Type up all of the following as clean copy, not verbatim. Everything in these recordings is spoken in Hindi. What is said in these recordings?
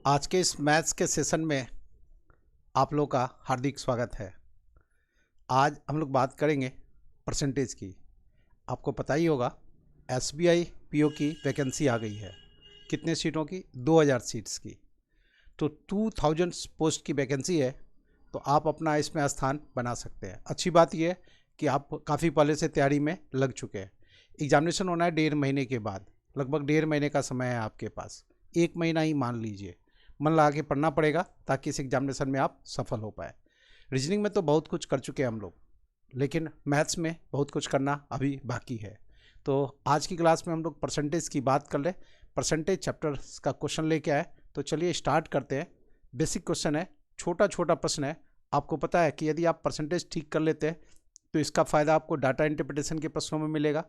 आज के इस मैथ्स के सेशन में आप लोग का हार्दिक स्वागत है। आज हम लोग बात करेंगे परसेंटेज की। आपको पता ही होगा एसबीआई पीओ की वैकेंसी आ गई है। कितने सीटों की? 2000 सीट्स की। तो 2000 पोस्ट की वैकेंसी है, तो आप अपना इसमें स्थान बना सकते हैं। अच्छी बात यह है कि आप काफ़ी पहले से तैयारी में लग चुके हैं। एग्जामिनेशन होना है 1.5 महीने के बाद, लगभग 1.5 महीने का समय है आपके पास। 1 महीना ही मान लीजिए, मन लगा के पढ़ना पड़ेगा ताकि इस एग्जामिनेशन में आप सफल हो पाए। रीजनिंग में तो बहुत कुछ कर चुके हैं हम लोग, लेकिन मैथ्स में बहुत कुछ करना अभी बाकी है। तो आज की क्लास में हम लोग परसेंटेज की बात कर ले। परसेंटेज चैप्टर का क्वेश्चन लेके आए, तो चलिए स्टार्ट करते हैं। बेसिक क्वेश्चन है, छोटा छोटा प्रश्न है। आपको पता है कि यदि आप परसेंटेज ठीक कर लेते हैं तो इसका फ़ायदा आपको डाटा इंटरप्रिटेशन के प्रश्नों में मिलेगा।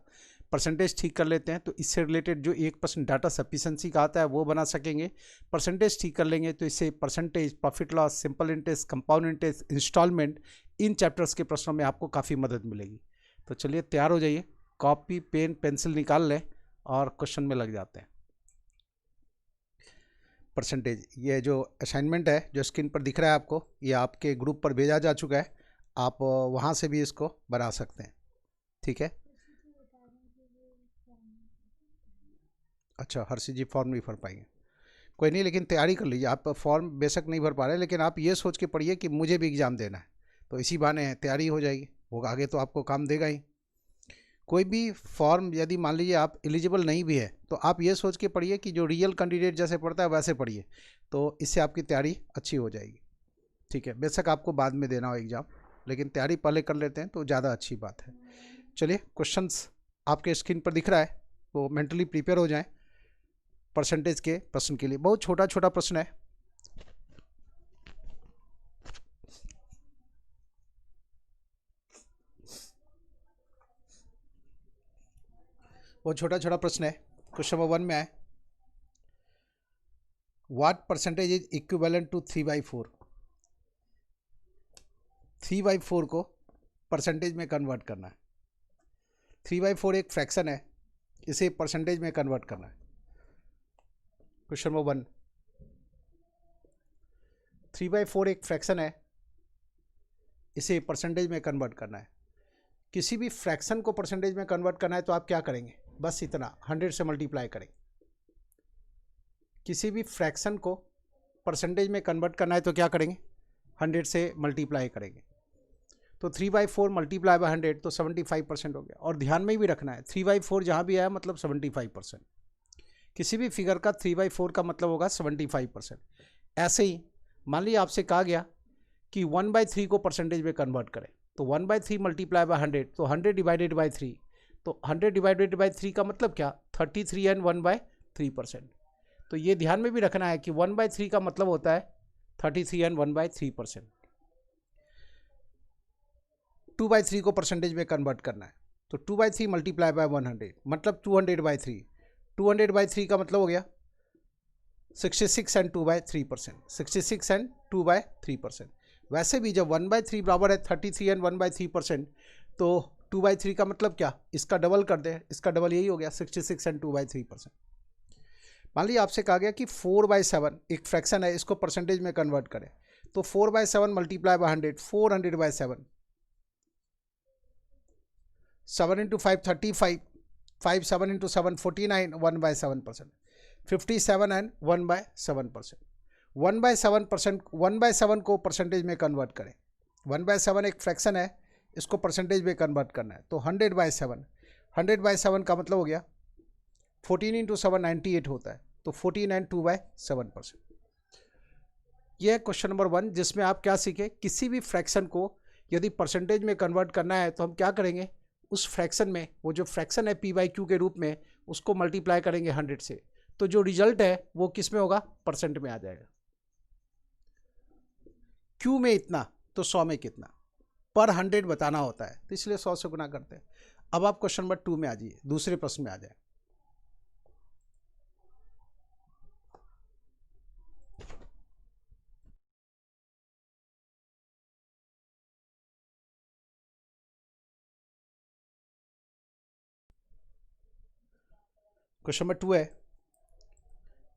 परसेंटेज ठीक कर लेते हैं तो इससे रिलेटेड जो 1% डाटा सफिशेंसी का आता है वो बना सकेंगे। परसेंटेज ठीक कर लेंगे तो इससे percentage, profit loss, simple interest, compound interest, instalment, इन चैप्टर्स के प्रश्नों में आपको काफ़ी मदद मिलेगी। तो चलिए तैयार हो जाइए, कॉपी पेन पेंसिल निकाल लें और क्वेश्चन में लग जाते हैं। परसेंटेज, ये जो असाइनमेंट है जो स्क्रीन पर दिख रहा है आपको, ये आपके ग्रुप पर भेजा जा चुका है। आप वहाँ से भी इसको बना सकते हैं, ठीक है। अच्छा, हर्षित जी फॉर्म नहीं भर पाएंगे, कोई नहीं, लेकिन तैयारी कर लीजिए। आप फॉर्म बेशक नहीं भर पा रहे, लेकिन आप ये सोच के पढ़िए कि मुझे भी एग्ज़ाम देना है, तो इसी बहाने तैयारी हो जाएगी। वो आगे तो आपको काम देगा ही। कोई भी फॉर्म यदि मान लीजिए आप एलिजिबल नहीं भी है, तो आप ये सोच के पढ़िए कि जो रियल कैंडिडेट जैसे पढ़ता है वैसे पढ़िए, तो इससे आपकी तैयारी अच्छी हो जाएगी, ठीक है। बेशक आपको बाद में देना हो एग्ज़ाम, लेकिन तैयारी पहले कर लेते हैं तो ज़्यादा अच्छी बात है। चलिए, क्वेश्चंस आपके स्क्रीन पर दिख रहा है, तो मेंटली प्रिपेयर हो जाएं परसेंटेज के प्रश्न के लिए। बहुत छोटा छोटा प्रश्न है। बहुत छोटा छोटा प्रश्न है। क्वेश्चन नंबर 1 में है, what percentage is equivalent to 3/4। 3/4 को परसेंटेज में कन्वर्ट करना है। 3/4 एक फ्रैक्शन है, इसे परसेंटेज में कन्वर्ट करना है। क्वेश्चन नंबर 1, 3/4 एक फ्रैक्शन है, इसे परसेंटेज में कन्वर्ट करना है। किसी भी फ्रैक्शन को परसेंटेज में कन्वर्ट करना है तो आप क्या करेंगे? बस इतना, 100 से मल्टीप्लाई करेंगे। किसी भी फ्रैक्शन को परसेंटेज में कन्वर्ट करना है तो क्या करेंगे? 100 से मल्टीप्लाई करेंगे। तो 3/4 मल्टीप्लाई बाय 100 तो 75% हो गया। और ध्यान में भी रखना है, 3/4 जहाँ भी आया मतलब 75%। किसी भी फिगर का 3/4 का मतलब होगा 75%। ऐसे ही मान लीजिए आपसे कहा गया कि 1/3 को परसेंटेज में कन्वर्ट करें, तो 1/3 मल्टीप्लाई बाय 100 तो 100 डिवाइडेड बाई 3। तो 100 डिवाइडेड बाई 3 का मतलब क्या? 33 एंड 1/3%। तो ये ध्यान में भी रखना है कि 1/3 का मतलब होता है 33 एंड 1/3%। 2/3 को परसेंटेज में कन्वर्ट करना है, तो 2/3 मल्टीप्लाई बाय 100 मतलब 200/3। 200/3 का मतलब हो गया 66 एंड 2/3%। 66 एंड 2/3%। वैसे भी जब 1/3 बराबर है 33 एंड 1/3%, तो 2/3 का मतलब क्या? इसका डबल कर दें, इसका डबल यही हो गया 66 एंड 2/3%। मान लीजिए आपसे कहा गया कि 4/7 एक फ्रैक्शन है, इसको परसेंटेज में कन्वर्ट करें, तो 4/7 multiply by 100, 400/7। 7 into 5 35, 5 7 into 7 49, 1/7%। 57 and 1/7%। 1/7%, 1/7 को परसेंटेज में कन्वर्ट करें। 1/7 एक फ्रैक्शन है, इसको परसेंटेज में कन्वर्ट करना है, तो 100/7। 100/7 का मतलब हो गया 14 इंटू 7 98 होता है, तो 14 एंड 2/7%। यह है क्वेश्चन नंबर 1, जिसमें आप क्या सीखे? किसी भी फ्रैक्शन को यदि परसेंटेज में कन्वर्ट करना है तो हम क्या करेंगे? उस फ्रैक्शन में, वो जो फ्रैक्शन है p/q के रूप में, उसको मल्टीप्लाई करेंगे 100 से, तो जो रिजल्ट है वो किस में होगा? परसेंट में आ जाएगा। q में इतना तो 100 में कितना, पर 100 बताना होता है, तो इसलिए 100 से गुना करते हैं। अब आप क्वेश्चन नंबर 2 में आ जाइए, दूसरे प्रश्न में आ जाए। क्वेश्चन नंबर 2 है,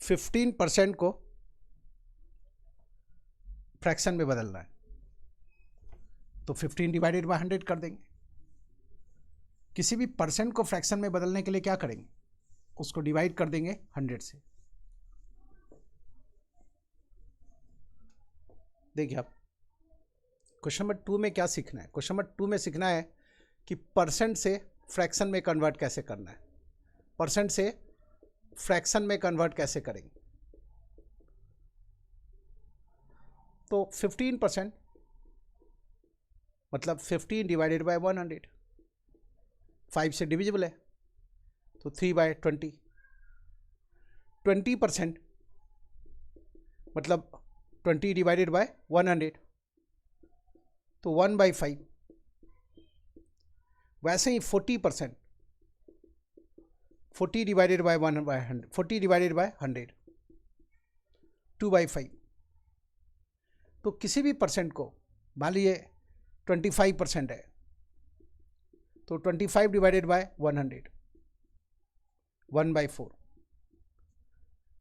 15% को फ्रैक्शन में बदलना है तो 15 डिवाइडेड बाय 100 कर देंगे। किसी भी परसेंट को फ्रैक्शन में बदलने के लिए क्या करेंगे, उसको डिवाइड कर देंगे 100 से। देखिए आप क्वेश्चन नंबर 2 में क्या सीखना है, क्वेश्चन नंबर 2 में सीखना है कि परसेंट से फ्रैक्शन में कन्वर्ट कैसे करना है, परसेंट से फ्रैक्शन में कन्वर्ट कैसे करेंगे। तो 15% मतलब 15 डिवाइडेड बाय 100, 5 से डिविजिबल है तो 3/20। 20% मतलब 20 डिवाइडेड बाय 100 तो 1/5। वैसे ही 40%, 40 डिवाइडेड बाय 100, 40 डिवाइडेड बाय 100 2/5। तो किसी भी परसेंट को मान लीजिए 25% है तो 25 डिवाइडेड बाय 100 1/4।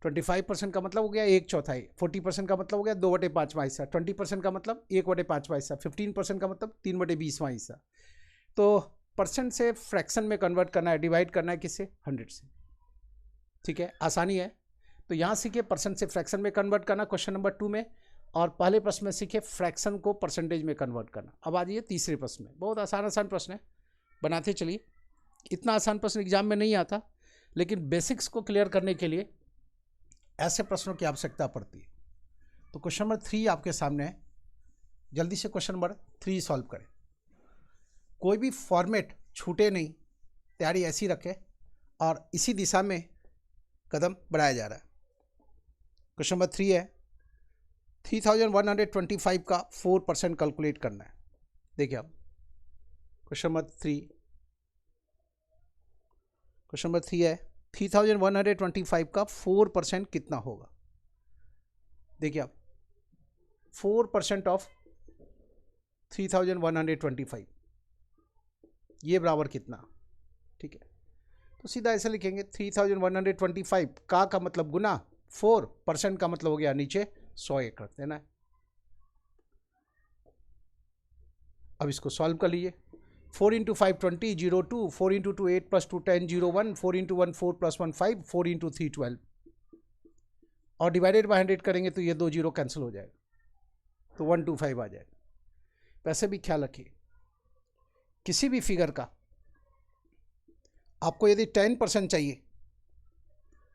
25% का मतलब हो गया 1/4, 40% का मतलब हो गया 2/5वां हिस्सा, 20% का मतलब 1/5वां हिस्सा, 15% का मतलब 3/20वां हिस्सा। तो परसेंट से फ्रैक्शन में कन्वर्ट करना है, डिवाइड करना है किससे, 100 से। ठीक है, आसानी है। तो यहाँ सीखे परसेंट से फ्रैक्शन में कन्वर्ट करना क्वेश्चन नंबर 2 में, और पहले प्रश्न में सीखे फ्रैक्शन को परसेंटेज में कन्वर्ट करना। अब आ जाइए तीसरे प्रश्न में, बहुत आसान प्रश्न है, बनाते चलिए। इतना आसान प्रश्न एग्जाम में नहीं आता, लेकिन बेसिक्स को क्लियर करने के लिए ऐसे प्रश्नों की आवश्यकता पड़ती है। तो क्वेश्चन नंबर 3 आपके सामने है, जल्दी से क्वेश्चन नंबर 3 सॉल्व करें। कोई भी फॉर्मेट छूटे नहीं, तैयारी ऐसी रखें और इसी दिशा में कदम बढ़ाया जा रहा है। क्वेश्चन नंबर 3 है 3125 का 4% कैलकुलेट करना है। देखिए अब क्वेश्चन नंबर 3 है 3125 का 4% कितना होगा। देखिए अब 4% ऑफ 3125 ये बराबर कितना। ठीक है, तो सीधा ऐसे लिखेंगे 3125 का मतलब गुना 4% का मतलब हो गया नीचे 100 एक रख देना है। अब इसको सॉल्व कर लीजिए। 4 × 5 20 02, 4 × 2 8 + 2 10 01, 4 × 1 4 + 1 5, 4 × 3 12 और डिवाइडेड बाय 100 करेंगे तो ये 2 0 कैंसिल हो जाएगा तो 125 आ जाएगा। वैसे भी ख्याल रखिए किसी भी फिगर का आपको यदि 10% चाहिए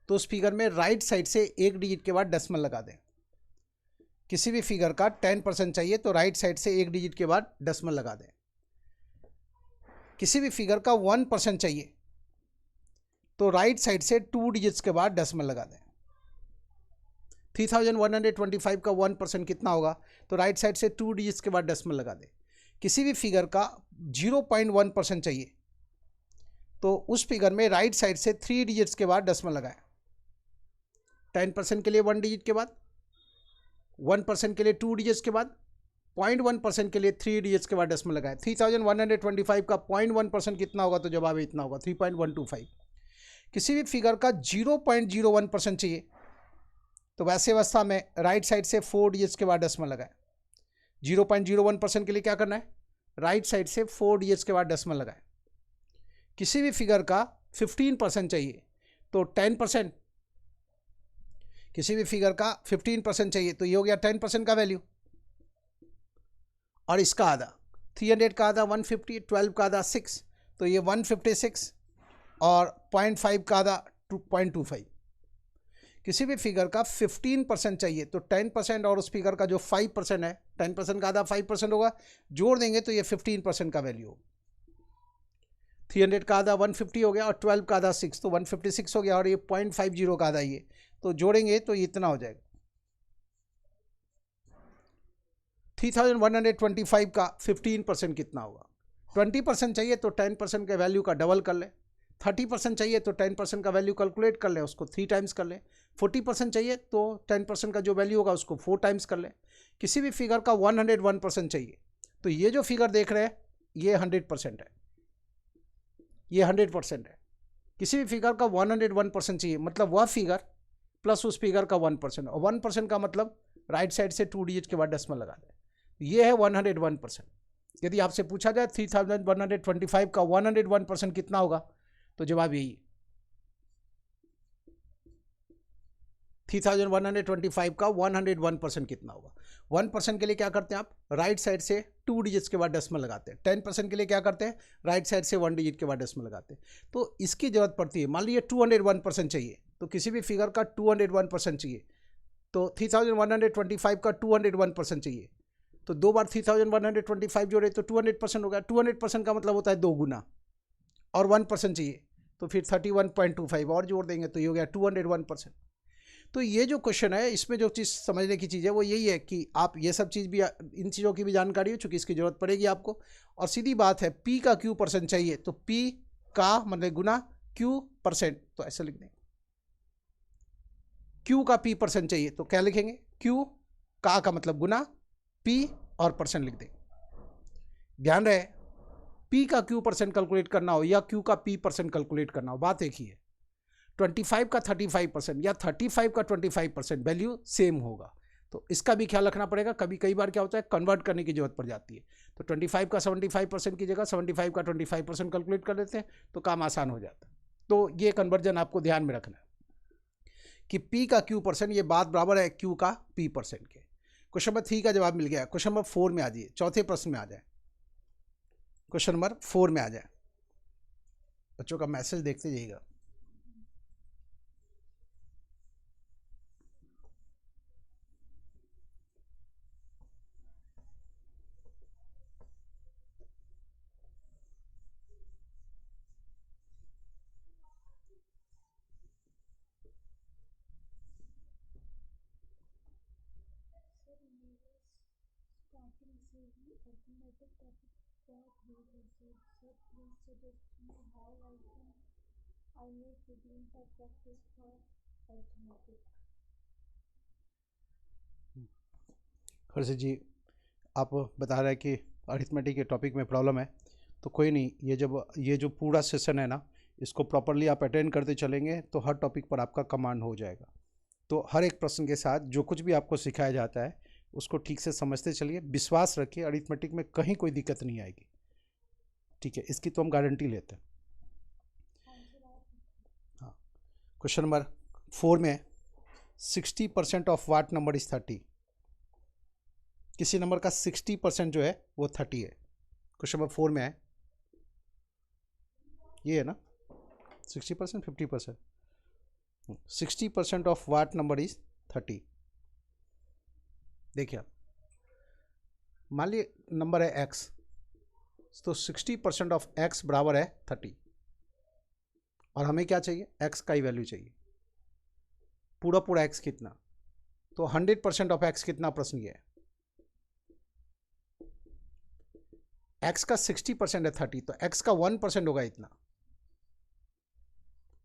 तो उस फिगर में राइट साइड से एक डिजिट के बाद डेसिमल लगा दें। किसी भी फिगर का 10% चाहिए तो राइट साइड से एक डिजिट के बाद डेसिमल लगा दें। किसी भी फिगर का 1% चाहिए तो राइट साइड से 2 डिजिट्स के बाद डेसिमल लगा दें। 3125 का 1% कितना होगा, तो राइट साइड से 2 डिजिट्स के बाद डेसिमल लगा दें। किसी भी फिगर का 0.1% चाहिए तो उस फिगर में राइट साइड से 3 डिजिट्स के बाद डेसिमल लगाएं। 10% के लिए 1 डिजिट के बाद, 1% के लिए 2 डिजिट्स के बाद, 0.1% के लिए 3 डिजिट्स के बाद डेसिमल लगाएं। 3125 का 0.1% कितना होगा, तो जवाब इतना होगा 3.125। किसी भी फिगर का 0.01% चाहिए तो वैसे अवस्था में राइट साइड से 4 डिजिट्स के बाद डेसिमल लगाएं। 0.01% के लिए क्या करना है, राइट साइड से 4 डिजिट्स के बाद डेसिमल लगाएं। किसी भी फिगर का 15% चाहिए तो 10%, किसी भी फिगर का 15% चाहिए तो ये हो गया 10% का वैल्यू, और इसका आधा 300 का आधा 150, 12 का आधा 6 तो ये 156 और 0.5 का आधा 2.25। किसी भी फिगर का 15% चाहिए तो 10% और उस फिगर का जो 5% है, 10% का आधा 5% होगा, जोड़ देंगे तो ये 15% का वैल्यू हो। 300 का आधा 150 हो गया और 12 का आधा 6 तो 156 हो गया, और ये 0.50 का आधा ये, तो जोड़ेंगे तो इतना हो जाएगा। 3125 का 15% कितना होगा। 20% चाहिए तो 10% के वैल्यू का डबल कर ले, 30% चाहिए तो 10% का वैल्यू कैलकुलेट कर ले, उसको 3 टाइम्स कर ले, 40% चाहिए तो 10% का जो वैल्यू होगा उसको 4 टाइम्स कर ले। किसी भी फिगर का 101% चाहिए तो ये जो फिगर देख रहे हैं ये 100% है, ये 100% है। किसी भी फिगर का 101% चाहिए मतलब वह फिगर प्लस उस फिगर का 1%, और 1% का मतलब राइट साइड से 2 डिजिट के बाद डेसिमल लगा दें। ये है 101%। यदि आपसे पूछा जाए 3125 का 101% कितना होगा, तो जवाब यही है। 3125 का 101% कितना होगा। 1% के लिए क्या करते हैं आप, राइट साइड से 2 डिजिट्स के बाद डेसिमल लगाते हैं। 10% के लिए क्या करते हैं, राइट साइड से 1 डिजिट के बाद डेसिमल लगाते हैं। तो इसकी जरूरत पड़ती है, मान लीजिए 201% चाहिए, तो किसी भी फिगर का 201% चाहिए, तो 3125 का 201% चाहिए, तो 2 बार 3125 जोड़े तो 200% हो गया। 200% का मतलब होता है 2 गुना, और 1% चाहिए तो फिर 31.25 और जोड़ देंगे तो ये हो गया 201%। तो ये जो क्वेश्चन है, इसमें जो चीज़ समझने की चीज़ है वो यही है कि आप ये सब चीज़ भी, इन चीज़ों की भी जानकारी हो, चूँकि इसकी ज़रूरत पड़ेगी आपको। और सीधी बात है, पी का क्यू परसेंट चाहिए, तो पी का मतलब गुना क्यू परसेंट, तो ऐसे लिख देंगे। क्यू का पी परसेंट चाहिए तो क्या लिखेंगे, क्यू का मतलब गुना, पी और परसेंट लिख देंगे। ध्यान रहे, पी का क्यू परसेंट कैलकुलेट करना हो या क्यू का पी परसेंट कैलकुलेट करना हो, बात एक ही है। 25 का 35% या 35 का 25% वैल्यू सेम होगा, तो इसका भी ख्याल रखना पड़ेगा। कभी कई बार क्या होता है, कन्वर्ट करने की जरूरत पड़ जाती है, तो 25 का 75% की जगह 75 का 25% कैलकुलेट कर देते हैं, तो काम आसान हो जाता है। तो ये कन्वर्जन आपको ध्यान में रखना है कि P का Q परसेंट, ये बात बराबर है Q का P परसेंट के। क्वेश्चन नंबर 3 का जवाब मिल गया। क्वेश्चन नंबर 4 में आ जाइए, चौथे प्रश्न में आ जाए, क्वेश्चन नंबर 4 में आ जाए। बच्चों का मैसेज देखते जाइएगा। हर्षित जी, आप बता रहे हैं कि अरिथमेटिक के टॉपिक में प्रॉब्लम है, तो कोई नहीं, ये जो पूरा सेशन है ना, इसको प्रॉपरली आप अटेंड करते चलेंगे तो हर टॉपिक पर आपका कमांड हो जाएगा। तो हर एक प्रश्न के साथ जो कुछ भी आपको सिखाया जाता है उसको ठीक से समझते चलिए, विश्वास रखिए, अरिथमेटिक में कहीं कोई दिक्कत नहीं आएगी। ठीक है, इसकी तो हम गारंटी लेते हैं। हाँ, क्वेश्चन नंबर 4 में 60% ऑफ वाट नंबर इज 30। किसी नंबर का 60% जो है वो 30 है। क्वेश्चन नंबर 4 में है, ये है ना 60%, 50%, 60% ऑफ वाट नंबर इज 30। देखिए, मान लीजिए नंबर है x, तो 60% ऑफ x बराबर है 30, और हमें क्या चाहिए, x का ही वैल्यू चाहिए। पूरा पूरा x कितना, तो 100% ऑफ x कितना, प्रश्न ये है। x का 60% है 30, तो x का 1% होगा इतना,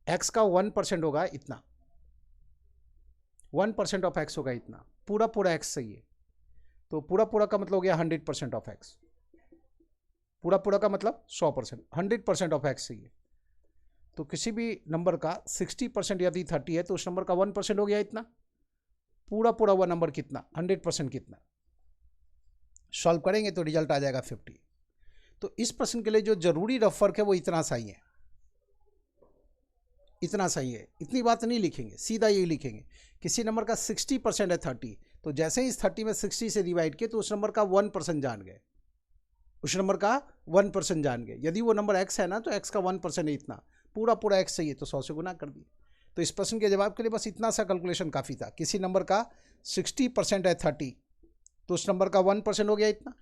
x का 1% होगा इतना, 1% ऑफ x होगा इतना। पूरा पूरा x सही है, तो पूरा पूरा का मतलब हो गया 100% ऑफ x। पूरा पूरा का मतलब 100%, 100% ऑफ x सही है। तो किसी भी नंबर का 60% यदि 30 है तो उस नंबर का 1% हो गया इतना। पूरा पूरा हुआ नंबर कितना, 100% कितना। सॉल्व करेंगे तो रिजल्ट आ जाएगा 50। तो इस प्रश्न के लिए जो जरूरी रफ वर्क है वो इतना सही है, इतना सही है। इतनी बात नहीं लिखेंगे, सीधा यही लिखेंगे, किसी नंबर का 60% है 30, तो जैसे ही इस 30 में 60 से डिवाइड किए तो उस नंबर का 1% जान गए, उस नंबर का 1% जान गए। यदि वो नंबर x है ना, तो x का 1% है इतना। पूरा पूरा x सही है तो 100 से गुना कर दिए। तो इस प्रश्न के जवाब के लिए बस इतना सा कैलकुलेशन काफ़ी था। किसी नंबर का 60% है 30, तो उस नंबर का 1% हो गया इतना।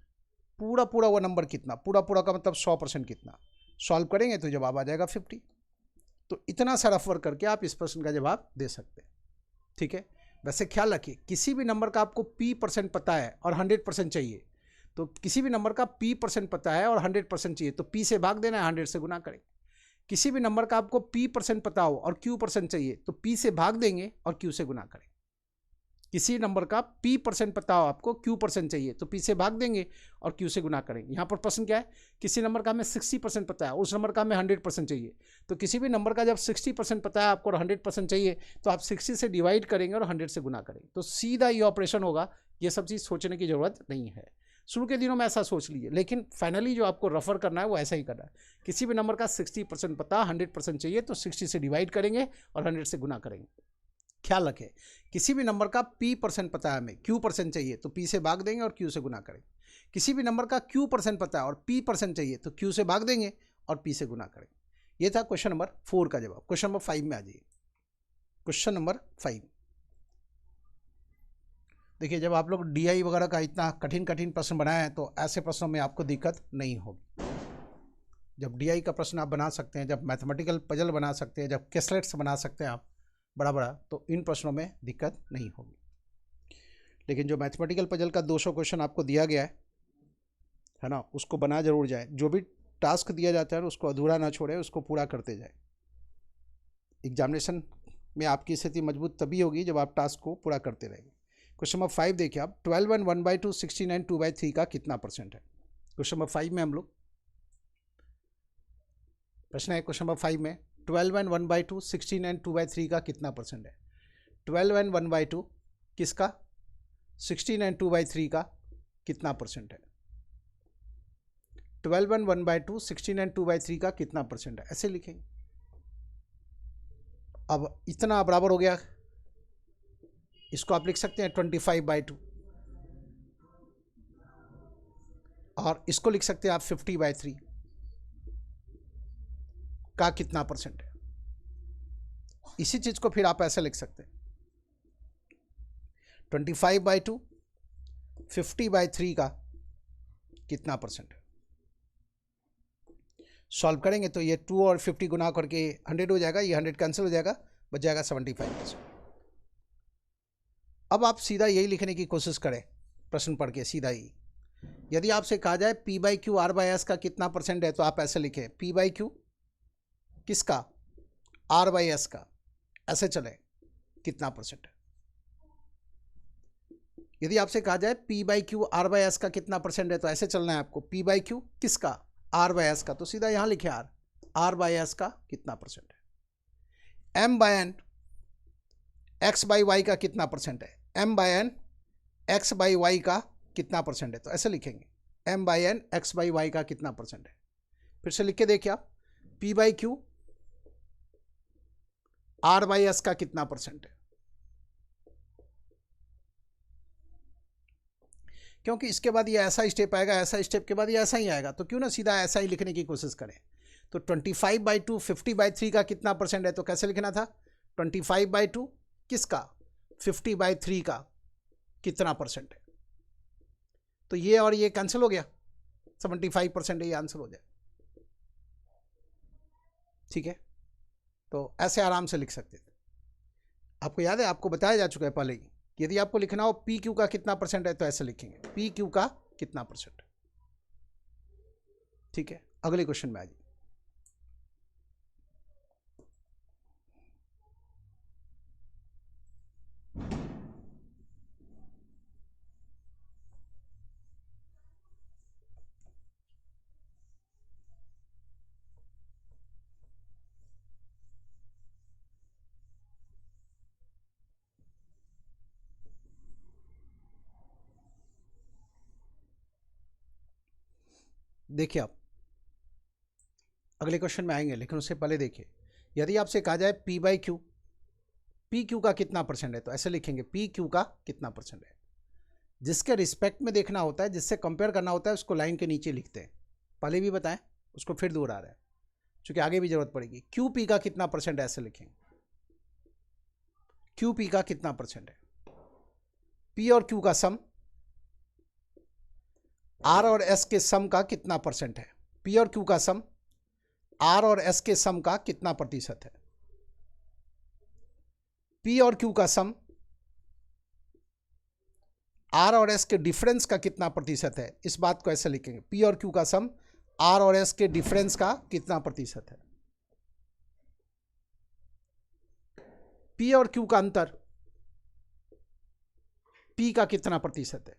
पूरा पूरा वो नंबर कितना, पूरा पूरा का मतलब 100% कितना। सॉल्व करेंगे तो जवाब आ जाएगा 50। तो इतना सा रफ वर्क करके आप इस प्रश्न का जवाब दे सकते हैं। ठीक है, वैसे ख्याल रखिए, किसी भी नंबर का आपको p% पता है और 100% चाहिए, तो किसी भी नंबर का p% पता है और 100% चाहिए तो p से भाग देना है, 100 से गुना करेंगे। किसी भी नंबर का आपको p% पता हो और q% चाहिए तो p से भाग देंगे और q से गुना करेंगे। किसी नंबर का p परसेंट पता हो आपको, q परसेंट चाहिए तो p से भाग देंगे और q से गुना करेंगे। यहाँ पर प्रश्न क्या है, किसी नंबर का हमें 60% पता है, उस नंबर का हमें 100% चाहिए। तो किसी भी नंबर का जब 60% पता है आपको और 100% चाहिए तो आप 60 से डिवाइड करेंगे और 100 से गुना करेंगे, तो सीधा ये ऑपरेशन होगा। ये सब चीज़ सोचने की ज़रूरत नहीं है, शुरू के दिनों में ऐसा सोच लीजिए, लेकिन फाइनली जो आपको रेफर करना है वो ऐसा ही करना है। किसी भी नंबर का 60% पता, 100% चाहिए तो 60 से डिवाइड करेंगे और 100 से गुना करेंगे। ख्याल रखें, किसी भी नंबर का p परसेंट पता है हमें, q परसेंट चाहिए तो p से भाग देंगे और q से गुना करेंगे। किसी भी नंबर का q परसेंट पता है और p परसेंट चाहिए तो q से भाग देंगे और p से गुना करेंगे। ये था क्वेश्चन नंबर 4 का जवाब। क्वेश्चन नंबर 5 में आ जाइए। क्वेश्चन नंबर 5 देखिए, जब आप लोग DI वगैरह का इतना कठिन कठिन प्रश्न बनाए हैं तो ऐसे प्रश्नों में आपको दिक्कत नहीं होगी। जब DI का प्रश्न आप बना सकते हैं, जब मैथमेटिकल पजल बना सकते हैं, जब कैसलेट्स बना सकते हैं आप बड़ा बड़ा, तो इन प्रश्नों में दिक्कत नहीं होगी। लेकिन जो मैथमेटिकल पजल का 200 क्वेश्चन आपको दिया गया है ना, उसको बना जरूर जाए। जो भी टास्क दिया जाता है उसको अधूरा ना छोड़े, उसको पूरा करते जाए। एग्जामिनेशन में आपकी स्थिति मजबूत तभी होगी जब आप टास्क को पूरा करते रहेंगे। क्वेश्चन नंबर 5 देखिए आप, 12 and 1/2 69 2/3 का कितना परसेंट है। क्वेश्चन नंबर 5 में हम लोग, प्रश्न है क्वेश्चन नंबर 5 में 12 and 1/2 69 2/3 का कितना परसेंट है। 12 and 1/2 किसका, 69 2/3 का कितना परसेंट है। 12 and 1/2 69 2/3 का कितना परसेंट है, ऐसे लिखेंगे। अब इतना बराबर हो गया, इसको आप लिख सकते हैं 25/2 और इसको लिख सकते हैं आप 50/3 का कितना परसेंट है। इसी चीज को फिर आप ऐसे लिख सकते हैं 25/2 50/3 का कितना परसेंट है। सॉल्व करेंगे तो ये 2 और 50 गुना करके 100 हो जाएगा, ये 100 कैंसिल हो जाएगा, बच जाएगा 75%। अब आप सीधा यही लिखने की कोशिश करें, प्रश्न पढ़ के सीधा ही। यदि आपसे कहा जाए p/q r/s का कितना परसेंट है तो आप ऐसे लिखें p/q किसका, r/s का, ऐसे चले कितना परसेंट है। यदि आपसे कहा जाए p/q r/s का कितना परसेंट है तो ऐसे चलना है आपको, p/q किसका, r/s का, तो सीधा यहां लिखे r/s का कितना परसेंट है। m/n x/y का कितना परसेंट है, m/n x/y का कितना परसेंट है, तो ऐसे लिखेंगे m/n x/y का कितना परसेंट है। फिर से लिख के देखिए आप, p/q r/s का कितना परसेंट है। क्योंकि इसके बाद ये ऐसा स्टेप आएगा, ऐसा स्टेप के बाद ये ऐसा ही आएगा, तो क्यों ना सीधा ऐसा ही लिखने की कोशिश करें। तो 25/2 50/3 का कितना परसेंट है, तो कैसे लिखना था, 25/2 किसका, 50/3 का कितना परसेंट है। तो ये और ये कैंसिल हो गया, 75% है, ये आंसर हो जाए। ठीक है, तो ऐसे आराम से लिख सकते थे। आपको याद है, आपको बताया जा चुका है पहले ही, यदि आपको लिखना हो PQ का कितना परसेंट है तो ऐसे लिखेंगे PQ का कितना परसेंट है। ठीक है, अगले क्वेश्चन में आ जाइए। देखिए आप अगले क्वेश्चन में आएंगे, लेकिन उससे पहले देखिए, यदि आपसे कहा जाए p/q PQ का कितना परसेंट है तो ऐसे लिखेंगे PQ का कितना परसेंट है। जिसके रिस्पेक्ट में देखना होता है, जिससे कंपेयर करना होता है, उसको लाइन के नीचे लिखते हैं। पहले भी बताएं, उसको फिर दोहरा रहा है क्योंकि आगे भी जरूरत पड़ेगी। QP का कितना परसेंट है, ऐसे लिखेंगे QP का कितना परसेंट है। P और Q का सम, R और S के सम का कितना परसेंट है। P और Q का सम, R और S के सम का कितना प्रतिशत है। P और Q का सम, R और S के डिफरेंस का कितना प्रतिशत है। इस बात को ऐसे लिखेंगे, P और Q का सम R और S के डिफरेंस का कितना प्रतिशत है। P और Q का अंतर, पी का कितना प्रतिशत है,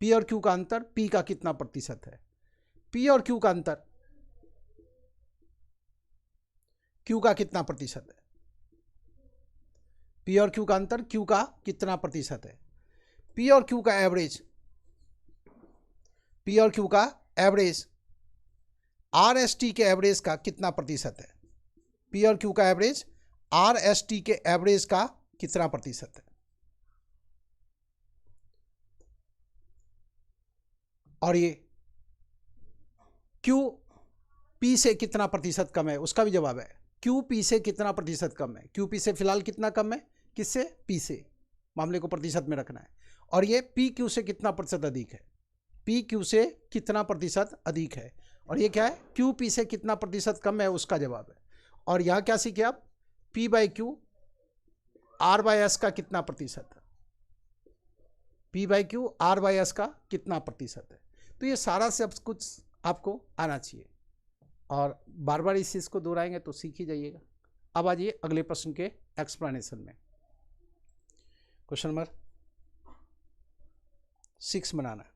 पी और क्यू का अंतर, पी का कितना प्रतिशत है, पी और क्यू का अंतर, क्यू का कितना प्रतिशत है, पी और क्यू का अंतर, क्यू का कितना प्रतिशत है, पी और क्यू का एवरेज, पी और क्यू का एवरेज, आर एस टी के एवरेज का कितना प्रतिशत है, पी और क्यू का एवरेज आर एस टी के एवरेज का कितना प्रतिशत है। और ये क्यू पी से कितना प्रतिशत कम है, उसका भी जवाब है। क्यू पी से कितना प्रतिशत कम है, क्यू पी से फिलहाल कितना कम है, किससे, पी से, मामले को प्रतिशत में रखना है। और ये पी क्यू से कितना प्रतिशत अधिक है, पी क्यू से कितना प्रतिशत अधिक है। और ये क्या है, क्यू पी से कितना प्रतिशत कम है, उसका जवाब है। और यहाँ क्या सीखे आप, P by Q R by S का कितना प्रतिशत है, P by Q R by S का कितना प्रतिशत है। तो ये सारा सब कुछ आपको आना चाहिए और बार बार इस चीज़ को दोहराएंगे तो सीख ही जाइएगा। अब आ जाइए अगले प्रश्न के एक्सप्लेनेशन में। क्वेश्चन नंबर 6 बनाना है।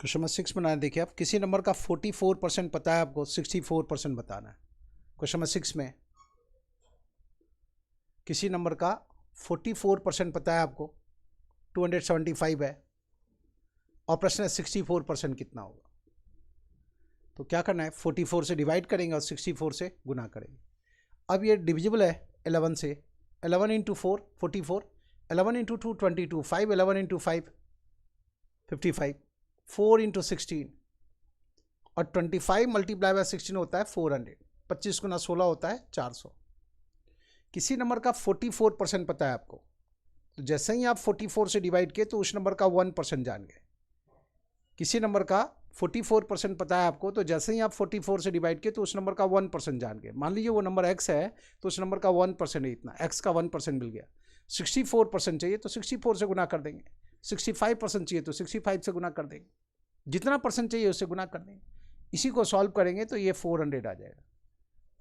क्वेश्चन नंबर 6 बनाना है। देखिए आप, किसी नंबर का 44% पता है आपको, 64% बताना है। क्वेश्चन नंबर 6 में किसी नंबर का 44% पता है आपको, 275 है, और प्रश्न है 64% कितना होगा। तो क्या करना है, 44 से डिवाइड करेंगे और 64 से गुना करेंगे। अब ये डिविजिबल है 11 से, 11 इंटू 4 44, 11 इंटू 2 22, 5 11 इंटू 5 55, 4 इंटू 16, और 25 मल्टीप्लाई बाय 16 होता है 400, 25 गुना 16 होता है 400। किसी नंबर का 44% पता है आपको, तो जैसे ही आप 44 से डिवाइड किए तो उस नंबर का 1% जान गए। किसी नंबर का 44% पता है आपको, तो जैसे ही आप 44 से डिवाइड किए तो उस नंबर का 1% जान गए। मान लीजिए वो नंबर x है तो उस नंबर का 1% है, इतना x का 1% मिल गया। 64% चाहिए तो 64 से गुना कर देंगे, 65% चाहिए तो 65 से गुना कर देंगे, जितना परसेंट चाहिए उससे गुना कर देंगे। इसी को सॉल्व करेंगे तो ये 400 आ जाएगा।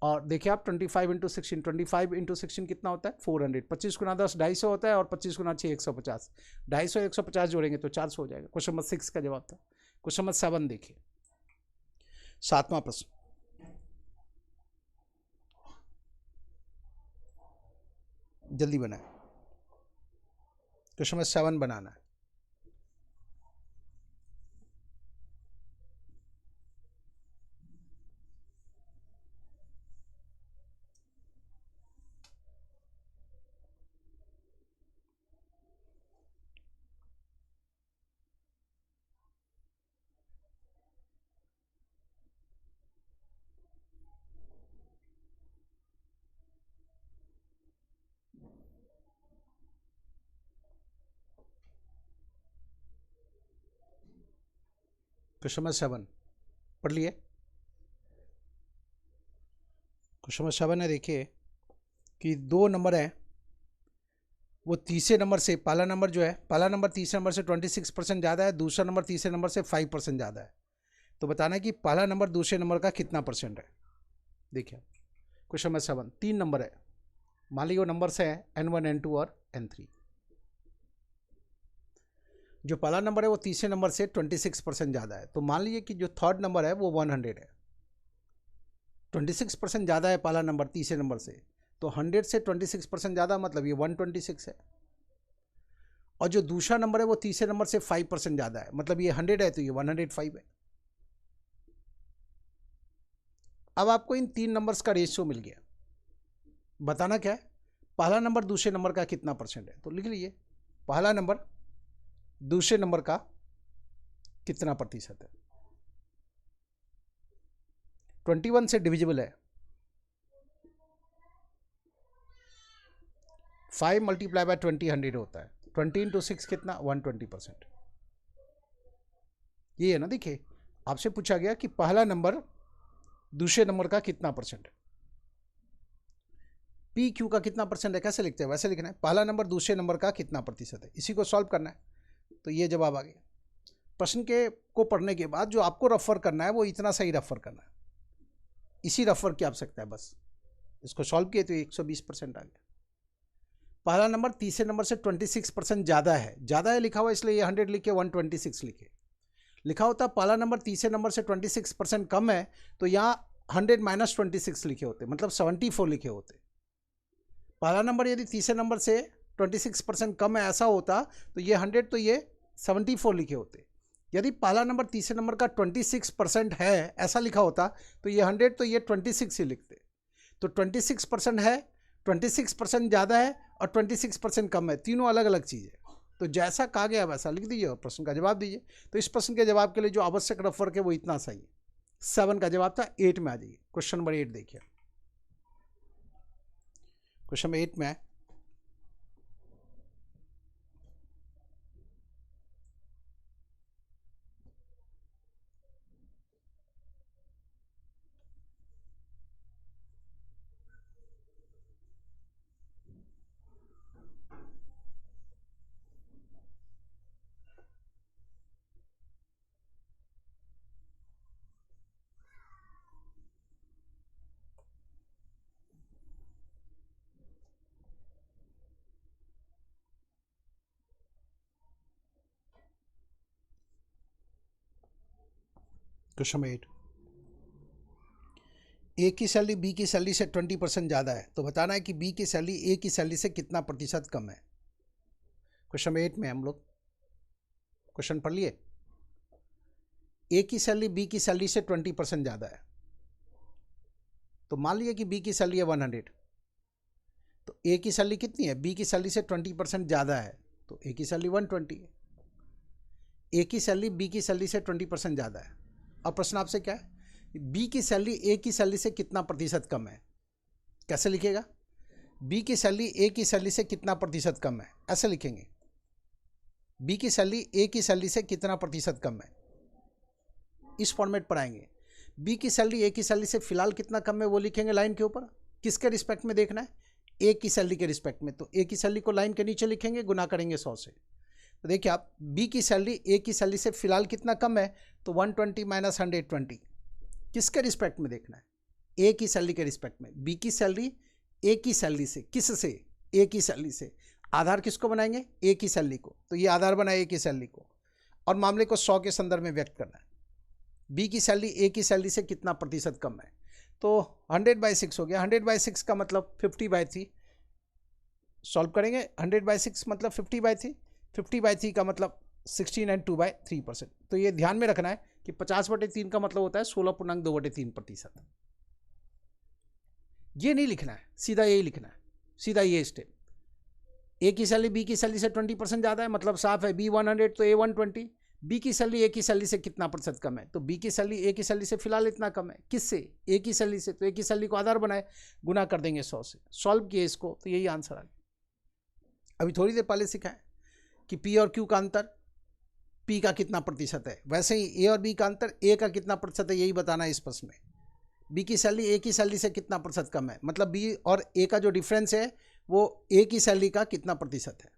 और देखिए आप 25 इंटू 16, 25 इंटू 16 कितना होता है 400, 25 गुना 10 250 होता है, और 25 गुना 6 150, 250 150 जोड़ेंगे तो 400 हो जाएगा। क्वेश्चन नंबर 6 का जवाब था। क्वेश्चन नंबर 7 देखिए, 7वां प्रश्न, जल्दी बनाए। क्वेश्चन नंबर 7 बनाना है। क्वेश्चन नंबर 7 पढ़ लिए। क्वेश्चन नंबर 7 है, देखिए कि दो नंबर हैं, वो तीसरे नंबर से, पहला नंबर जो है, पहला नंबर तीसरे नंबर से 26% ज़्यादा है, दूसरा नंबर तीसरे नंबर से 5% ज़्यादा है। तो बताना है कि पहला नंबर दूसरे नंबर का कितना परसेंट है। देखिए क्वेश्चन नंबर 7, 3 नंबर है, मान लीजिए वो नंबर से है N1 N2 और N3। जो पहला नंबर है वो तीसरे नंबर से 26% ज़्यादा है, तो मान लीजिए कि जो थर्ड नंबर है वो 100 है। 26% ज़्यादा है पहला नंबर तीसरे नंबर से, तो 100 से 26% ज़्यादा मतलब ये 126 है। और जो दूसरा नंबर है वो तीसरे नंबर से 5% ज़्यादा है, मतलब ये 100 है तो ये 105 है। अब आपको इन 3 नंबर्स का रेशियो मिल गया, बताना क्या है, पहला नंबर दूसरे नंबर का कितना परसेंट है। तो लिख लीजिए पहला नंबर दूसरे नंबर का कितना प्रतिशत है। 21 से डिविजिबल है, 5 मल्टीप्लाई बाय 20 100 होता है, 20 इंटू 6 कितना 120%। ये है ना, देखिए आपसे पूछा गया कि पहला नंबर दूसरे नंबर का कितना परसेंट है, पी क्यू का कितना परसेंट है, कैसे लिखते हैं वैसे लिखना है, पहला नंबर दूसरे नंबर का कितना प्रतिशत है, इसी को सॉल्व करना है। तो ये जवाब आ गया। प्रश्न के को पढ़ने के बाद जो आपको रेफर करना है वो इतना सही रेफर करना है, इसी रेफर की आवश्यकता है बस। इसको सॉल्व किए तो 120% आ गया। पहला नंबर तीसरे नंबर से 26% ज़्यादा है लिखा हुआ इसलिए ये 100 लिखे, 126 लिखे। लिखा होता पहला नंबर तीसरे नंबर से 26% कम है तो यहाँ 100 माइनस 26 लिखे होते, मतलब 74 लिखे होते। पहला नंबर यदि तीसरे नंबर से 26% कम है ऐसा होता तो ये 100 तो ये 74 लिखे होते। यदि पहला नंबर तीसरे नंबर का 26% है ऐसा लिखा होता तो ये 100 तो ये 26 ही लिखते। तो 26% है, 26% ज़्यादा है और 26% कम है, तीनों अलग अलग चीज़ है। तो जैसा कहा गया वैसा लिख दीजिए और प्रश्न का जवाब दीजिए। तो इस प्रश्न के जवाब के लिए जो आवश्यक रेफर है वो इतना सही है। 7 का जवाब था। 8 में आ जाइए, क्वेश्चन नंबर 8 देखिए। क्वेश्चन नंबर 8 में है क्वेश्चन नंबर 8, ए की सैलरी बी की सैलरी से 20% ज़्यादा है तो बताना है कि बी की सैलरी ए की सैलरी से कितना प्रतिशत कम है। क्वेश्चन नंबर 8 में हम लोग क्वेश्चन पढ़ लिए। ए की सैलरी बी की सैलरी से 20% ज़्यादा है, तो मान लीजिए कि बी की सैलरी है 100, तो ए की सैलरी कितनी है, बी की सैलरी से 20% ज़्यादा है तो ए की सैलरी 120 है। ए की सैलरी बी की सैलरी से 20% ज़्यादा है। अब प्रश्न आपसे क्या है, बी की सैलरी ए की सैलरी से कितना प्रतिशत कम है, कैसे लिखेगा, बी की सैलरी ए की सैलरी से कितना प्रतिशत कम है, ऐसे लिखेंगे। बी की सैलरी ए की सैलरी से कितना प्रतिशत कम है, इस फॉर्मेट पर आएंगे। बी की सैलरी ए की सैलरी से फिलहाल कितना कम है वो लिखेंगे लाइन के ऊपर। किसके रिस्पेक्ट में देखना है, ए की सैलरी के रिस्पेक्ट में, तो ए की सैलरी को लाइन के नीचे लिखेंगे, गुना करेंगे 100 से। तो देखिए आप, बी की सैलरी ए की सैलरी से फिलहाल कितना कम है, तो 120 माइनस 120, किसके रिस्पेक्ट में देखना है, ए की सैलरी के रिस्पेक्ट में। बी की सैलरी ए की सैलरी से, किस से, ए की सैलरी से। आधार किसको बनाएंगे, ए की सैलरी को, तो ये आधार बनाए ए की सैलरी को, और मामले को 100 के संदर्भ में व्यक्त करना है। बी की सैलरी ए की सैलरी से कितना प्रतिशत कम है, तो 100/6 हो गया। 100/6 का मतलब 50/3, सॉल्व करेंगे। 100/6 मतलब 50/3, 50/3 का मतलब 16 एंड 2/3%। तो ये ध्यान में रखना है कि 50/3 का मतलब होता है 16.2/3%। ये नहीं लिखना है, सीधा यही लिखना है, सीधा ये स्टेप। ए की सैलरी बी की सैलरी से 20% ज़्यादा है, मतलब साफ है, बी 100 तो ए 120। बी की सैलरी ए की सैलरी से कितना प्रतिशत कम है, तो बी की सैलरी ए की सैलरी से फिलहाल इतना कम है, किससे, ए की सैलरी से, तो ए की सैलरी को आधार बनाए, गुना कर देंगे 100 से। सॉल्व किए इसको तो यही आंसर आ गया। अभी थोड़ी देर पहले सिखाएं कि पी और क्यू का अंतर, पी का कितना प्रतिशत है, वैसे ही ए और बी का अंतर, ए का कितना प्रतिशत है यही बताना है इस प्रश्न में। बी की सैलरी ए की सैलरी से कितना प्रतिशत कम है, मतलब बी और ए का जो डिफरेंस है वो ए की सैलरी का कितना प्रतिशत है,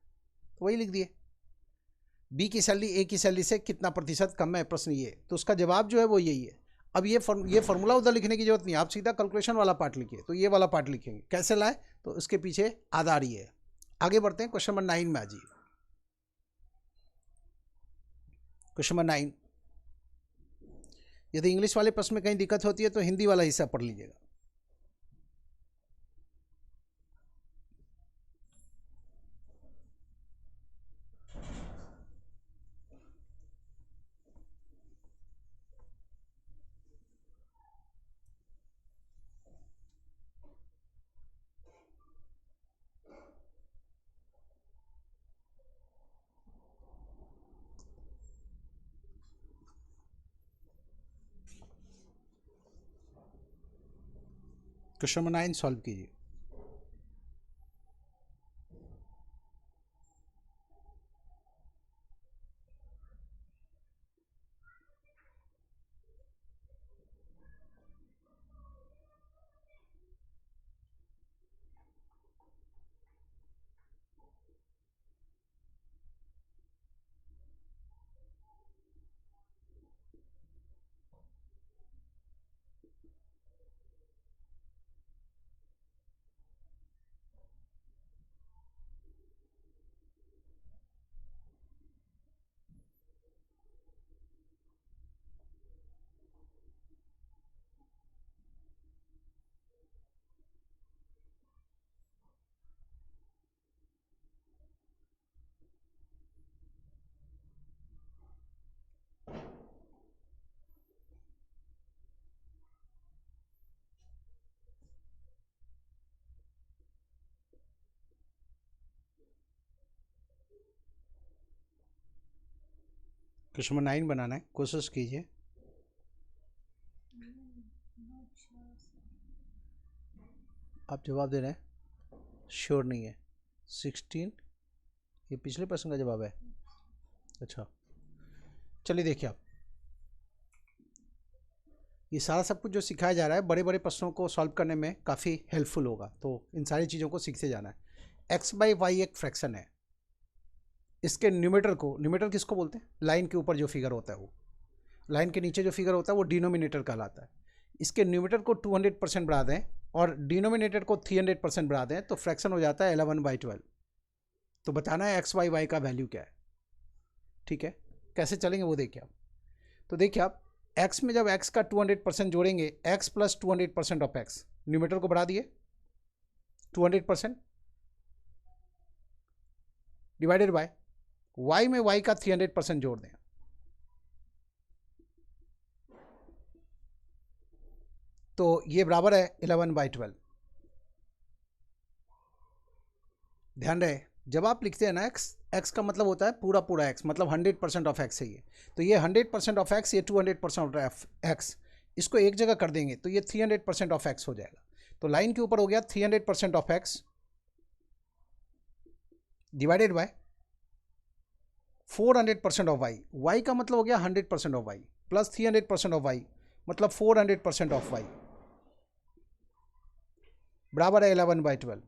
तो वही लिख दिए। बी की सैलरी ए की सैलरी से कितना प्रतिशत कम है, प्रश्न ये, तो उसका जवाब जो है वो यही है। अब ये फॉर्मूला उधर लिखने की जरूरत नहीं, आप सीधा कैलकुलेशन वाला पार्ट लिखिए। तो ये वाला पार्ट लिखेंगे, कैसे लाए, तो उसके पीछे आधार ही है। आगे बढ़ते हैं, क्वेश्चन नंबर 9 में आ जाइए। क्वेश्चन नंबर 9, यदि इंग्लिश वाले प्रश्न में कहीं दिक्कत होती है तो हिंदी वाला हिस्सा पढ़ लीजिएगा। क्वेश्चन नंबर 9 सॉल्व कीजिए। क्वेश्चन नंबर 9 बनाना है, कोशिश कीजिए। आप जवाब दे रहे हैं, श्योर नहीं है। 16 ये पिछले प्रश्न का जवाब है। अच्छा चलिए देखिए, आप ये सारा सब कुछ जो सिखाया जा रहा है बड़े बड़े प्रश्नों को सॉल्व करने में काफ़ी हेल्पफुल होगा, तो इन सारी चीज़ों को सीखते जाना है। एक्स बाई वाई एक फ्रैक्शन है, इसके न्यूमेटर किसको बोलते हैं? लाइन के ऊपर जो फिगर होता है वो, लाइन के नीचे जो फिगर होता है वो डिनोमिनेटर कहलाता है। इसके न्यूमेटर को 200% बढ़ा दें और डिनोमिनेटर को 300% बढ़ा दें तो फ्रैक्शन हो जाता है 11/12। तो बताना है एक्स बाई वाई का वैल्यू क्या है। ठीक है, कैसे चलेंगे वो देखिए आप। तो देखिए आप, x में जब x का 200% जोड़ेंगे, x plus 200% of x, numerator को बढ़ा दिए 200% डिवाइडेड बाय y में y का 300% जोड़ दें, तो ये बराबर है 11/12। ध्यान रहे, जब आप लिखते हैं ना x का मतलब होता है पूरा पूरा x, मतलब 100% ऑफ x है ये। तो ये 100% ऑफ x, ये 200% ऑफ x, इसको एक जगह कर देंगे तो ये 300% ऑफ x हो जाएगा। तो लाइन के ऊपर हो गया 300% of x divided by 400% of y। y का मतलब हो गया 100% of y plus 300% of y, मतलब 400% ऑफ y बराबर है 11/12।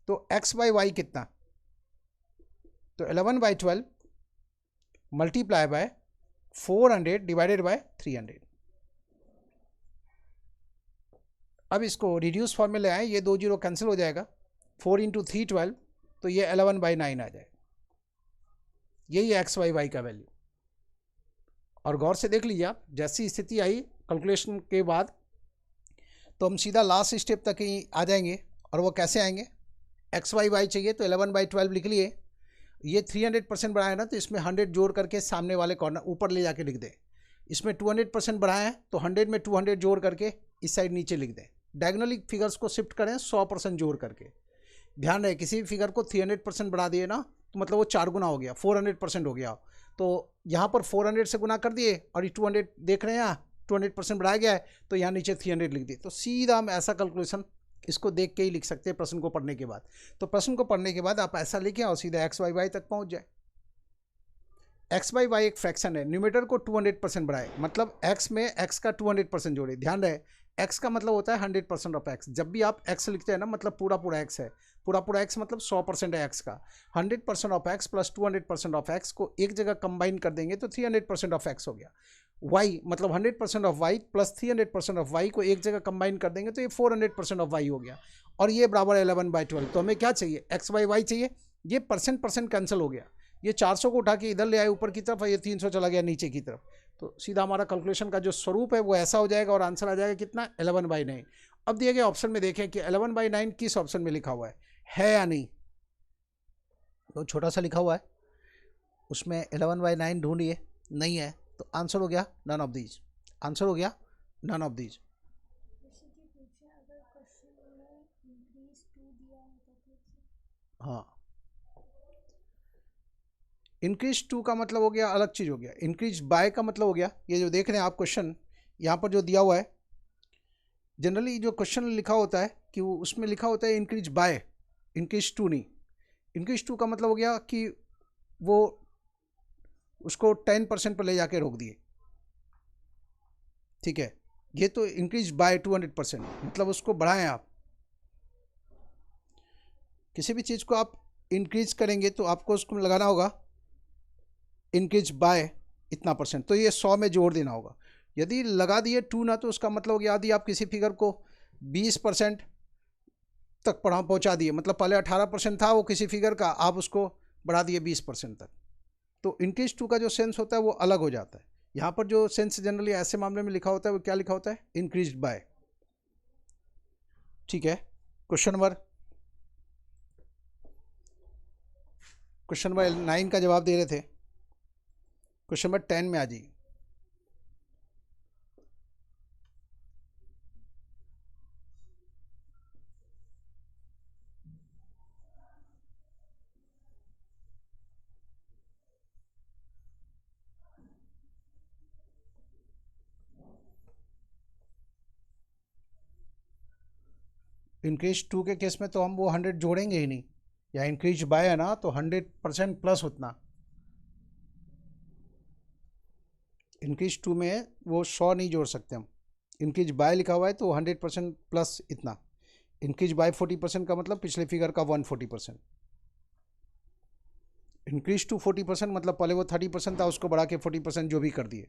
तो x बाई वाई कितना? तो 11/12 मल्टीप्लाई बाय 400 डिवाइडेड बाय 300। अब इसको रिड्यूस फॉर्म में ले आए, ये 2 जीरो कैंसिल हो जाएगा, 4 इंटू 3 12, तो ये 11/9 आ जाएगा। यही है एक्स बाई वाई का वैल्यू। और गौर से देख लीजिए आप, जैसी स्थिति आई कैलकुलेशन के बाद तो हम सीधा लास्ट स्टेप तक ही आ जाएंगे। और वो कैसे आएंगे? एक्स वाई वाई चाहिए तो 11/12 लिख लिए। ये 300% बढ़ाया ना, तो इसमें 100 जोड़ करके सामने वाले कॉर्नर ऊपर ले जाके लिख दें। इसमें 200% बढ़ाया है तो 100 में 200 जोड़ करके इस साइड नीचे लिख दें। डायगोनली फिगर्स को शिफ्ट करें 100% जोड़ करके। ध्यान रहे, किसी भी फिगर को 300% बढ़ा दिए ना तो मतलब वो 4 गुना हो गया, 400% हो गया। तो यहाँ पर 400 से गुना कर दिए और ये 200 देख रहे हैं, यहाँ 200% बढ़ाया गया है तो यहाँ नीचे 300 लिख दिए। तो सीधा हम ऐसा कैलकुलेशन इसको देख के ही लिख सकते हैं प्रश्न को पढ़ने के बाद। तो प्रश्न को पढ़ने के बाद आप ऐसा लिखें और सीधा एक्स वाई वाई तक पहुंच जाए। एक्स बाई वाई एक फ्रैक्शन है, न्यूमेटर को 200% बढ़ाए, मतलब एक्स में एक्स का 200% जोड़े। ध्यान रहे, एक्स का मतलब होता है 100% ऑफ एक्स। जब भी आप एक्स लिखते हैं ना, मतलब पूरा पूरा एक्स है, पूरा पूरा एक्स मतलब 100% है एक्स का। 100% of x plus 200% of x को एक जगह कंबाइन कर देंगे तो 300% ऑफ एक्स हो गया। वाई मतलब 100% of Y plus 300% of Y को एक जगह कंबाइन कर देंगे तो ये 400% ऑफ वाई हो गया। और ये बराबर 11/12। तो हमें क्या चाहिए? एक्स बाई वाई चाहिए। ये परसेंट कैंसिल हो गया, ये 400 को उठा के इधर ले आए ऊपर की तरफ और ये 300 चला गया नीचे की तरफ। तो सीधा हमारा कैलकुलेशन का जो स्वरूप है वो ऐसा हो जाएगा और आंसर आ जाएगा कितना? 11/9। अब दिए गए ऑप्शन में देखें कि 11/9 किस ऑप्शन में लिखा हुआ है या नहीं। तो छोटा सा लिखा हुआ है, उसमें 11/9 ढूंढिए, नहीं है तो आंसर हो गया नन ऑफ दीज। आंसर हो गया नन ऑफ दीज। हाँ, इंक्रीज टू का मतलब हो गया अलग चीज़ हो गया, इंक्रीज बाय का मतलब हो गया ये जो देख रहे हैं आप क्वेश्चन यहाँ पर जो दिया हुआ है जनरली जो क्वेश्चन लिखा होता है कि वो उसमें लिखा होता है इंक्रीज बाय, इंक्रीज टू नहीं। इंक्रीज टू का मतलब हो गया कि वो उसको 10% पर ले जाके रोक दिए, ठीक है। ये तो इंक्रीज बाय 200%, मतलब उसको बढ़ाएं आप। किसी भी चीज़ को आप इंक्रीज करेंगे तो आपको उसको लगाना होगा इंक्रीज बाय इतना %, तो ये 100 में जोड़ देना होगा। यदि लगा दिए 2 ना, तो उसका मतलब हो गया यदि आप किसी फिगर को 20% तक पहुंचा दिए, मतलब पहले 18% था वो किसी फिगर का, आप उसको बढ़ा दिए 20% तक, तो इंक्रीज टू का जो सेंस होता है वो अलग हो जाता है। यहाँ पर जो सेंस जनरली ऐसे मामले में लिखा होता है वो क्या लिखा होता है, इंक्रीज बाय, ठीक है। क्वेश्चन नंबर 9 का जवाब दे रहे थे। क्वेश्चन नंबर 10 में आ जाइए। इंक्रीज टू के केस में तो हम वो 100 जोड़ेंगे ही नहीं, या इंक्रीज बाय है ना तो 100% प्लस उतना। इंक्रीज टू में वो 100 नहीं जोड़ सकते हम। इंक्रीज बाय लिखा हुआ है तो 100% प्लस इतना। इंक्रीज बाय 40% का मतलब पिछले फिगर का 140%। इंक्रीज टू 40% मतलब पहले वो 30% था, उसको बढ़ा के 40% जो भी कर दिए,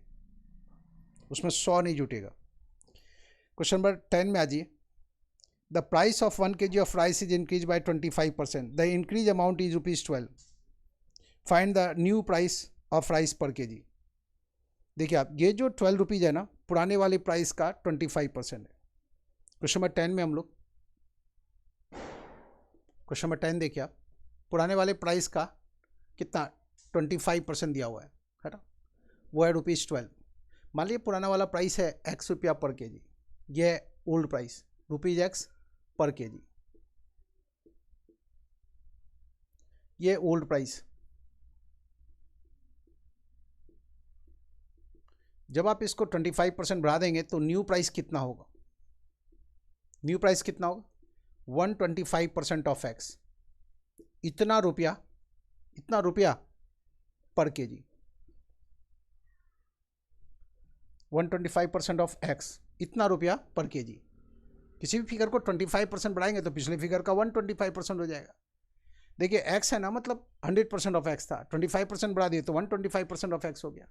उसमें 100 नहीं जुटेगा। क्वेश्चन नंबर 10 में आ जाइए। The price of 1 kg of rice is increase by 25%, the increase amount is ₹12। Find the new price of rice पर kg। देखिए आप, ये जो 12 रुपीज़ है ना, पुराने वाले प्राइस का 25% है। क्वेश्चन नंबर 10 में हम लोग, क्वेश्चन नंबर 10 देखिए आप, पुराने वाले प्राइस का कितना 25% दिया हुआ है ना, वो है ₹12। मान लीजिए पुराना वाला प्राइस है ₹X पर kg, ये है ओल्ड प्राइस ₹X पर kg, ये ओल्ड प्राइस। जब आप इसको 25% बढ़ा देंगे तो न्यू प्राइस कितना होगा, न्यू प्राइस कितना होगा 125% ऑफ X, इतना रुपया पर kg, 125% ऑफ X, इतना रुपया पर kg। किसी भी फिगर को 25% बढ़ाएंगे तो पिछले फिगर का 125% हो जाएगा। देखिए X है ना, मतलब 100% ऑफ X था, 25% बढ़ा दिए तो 125% ऑफ X हो गया।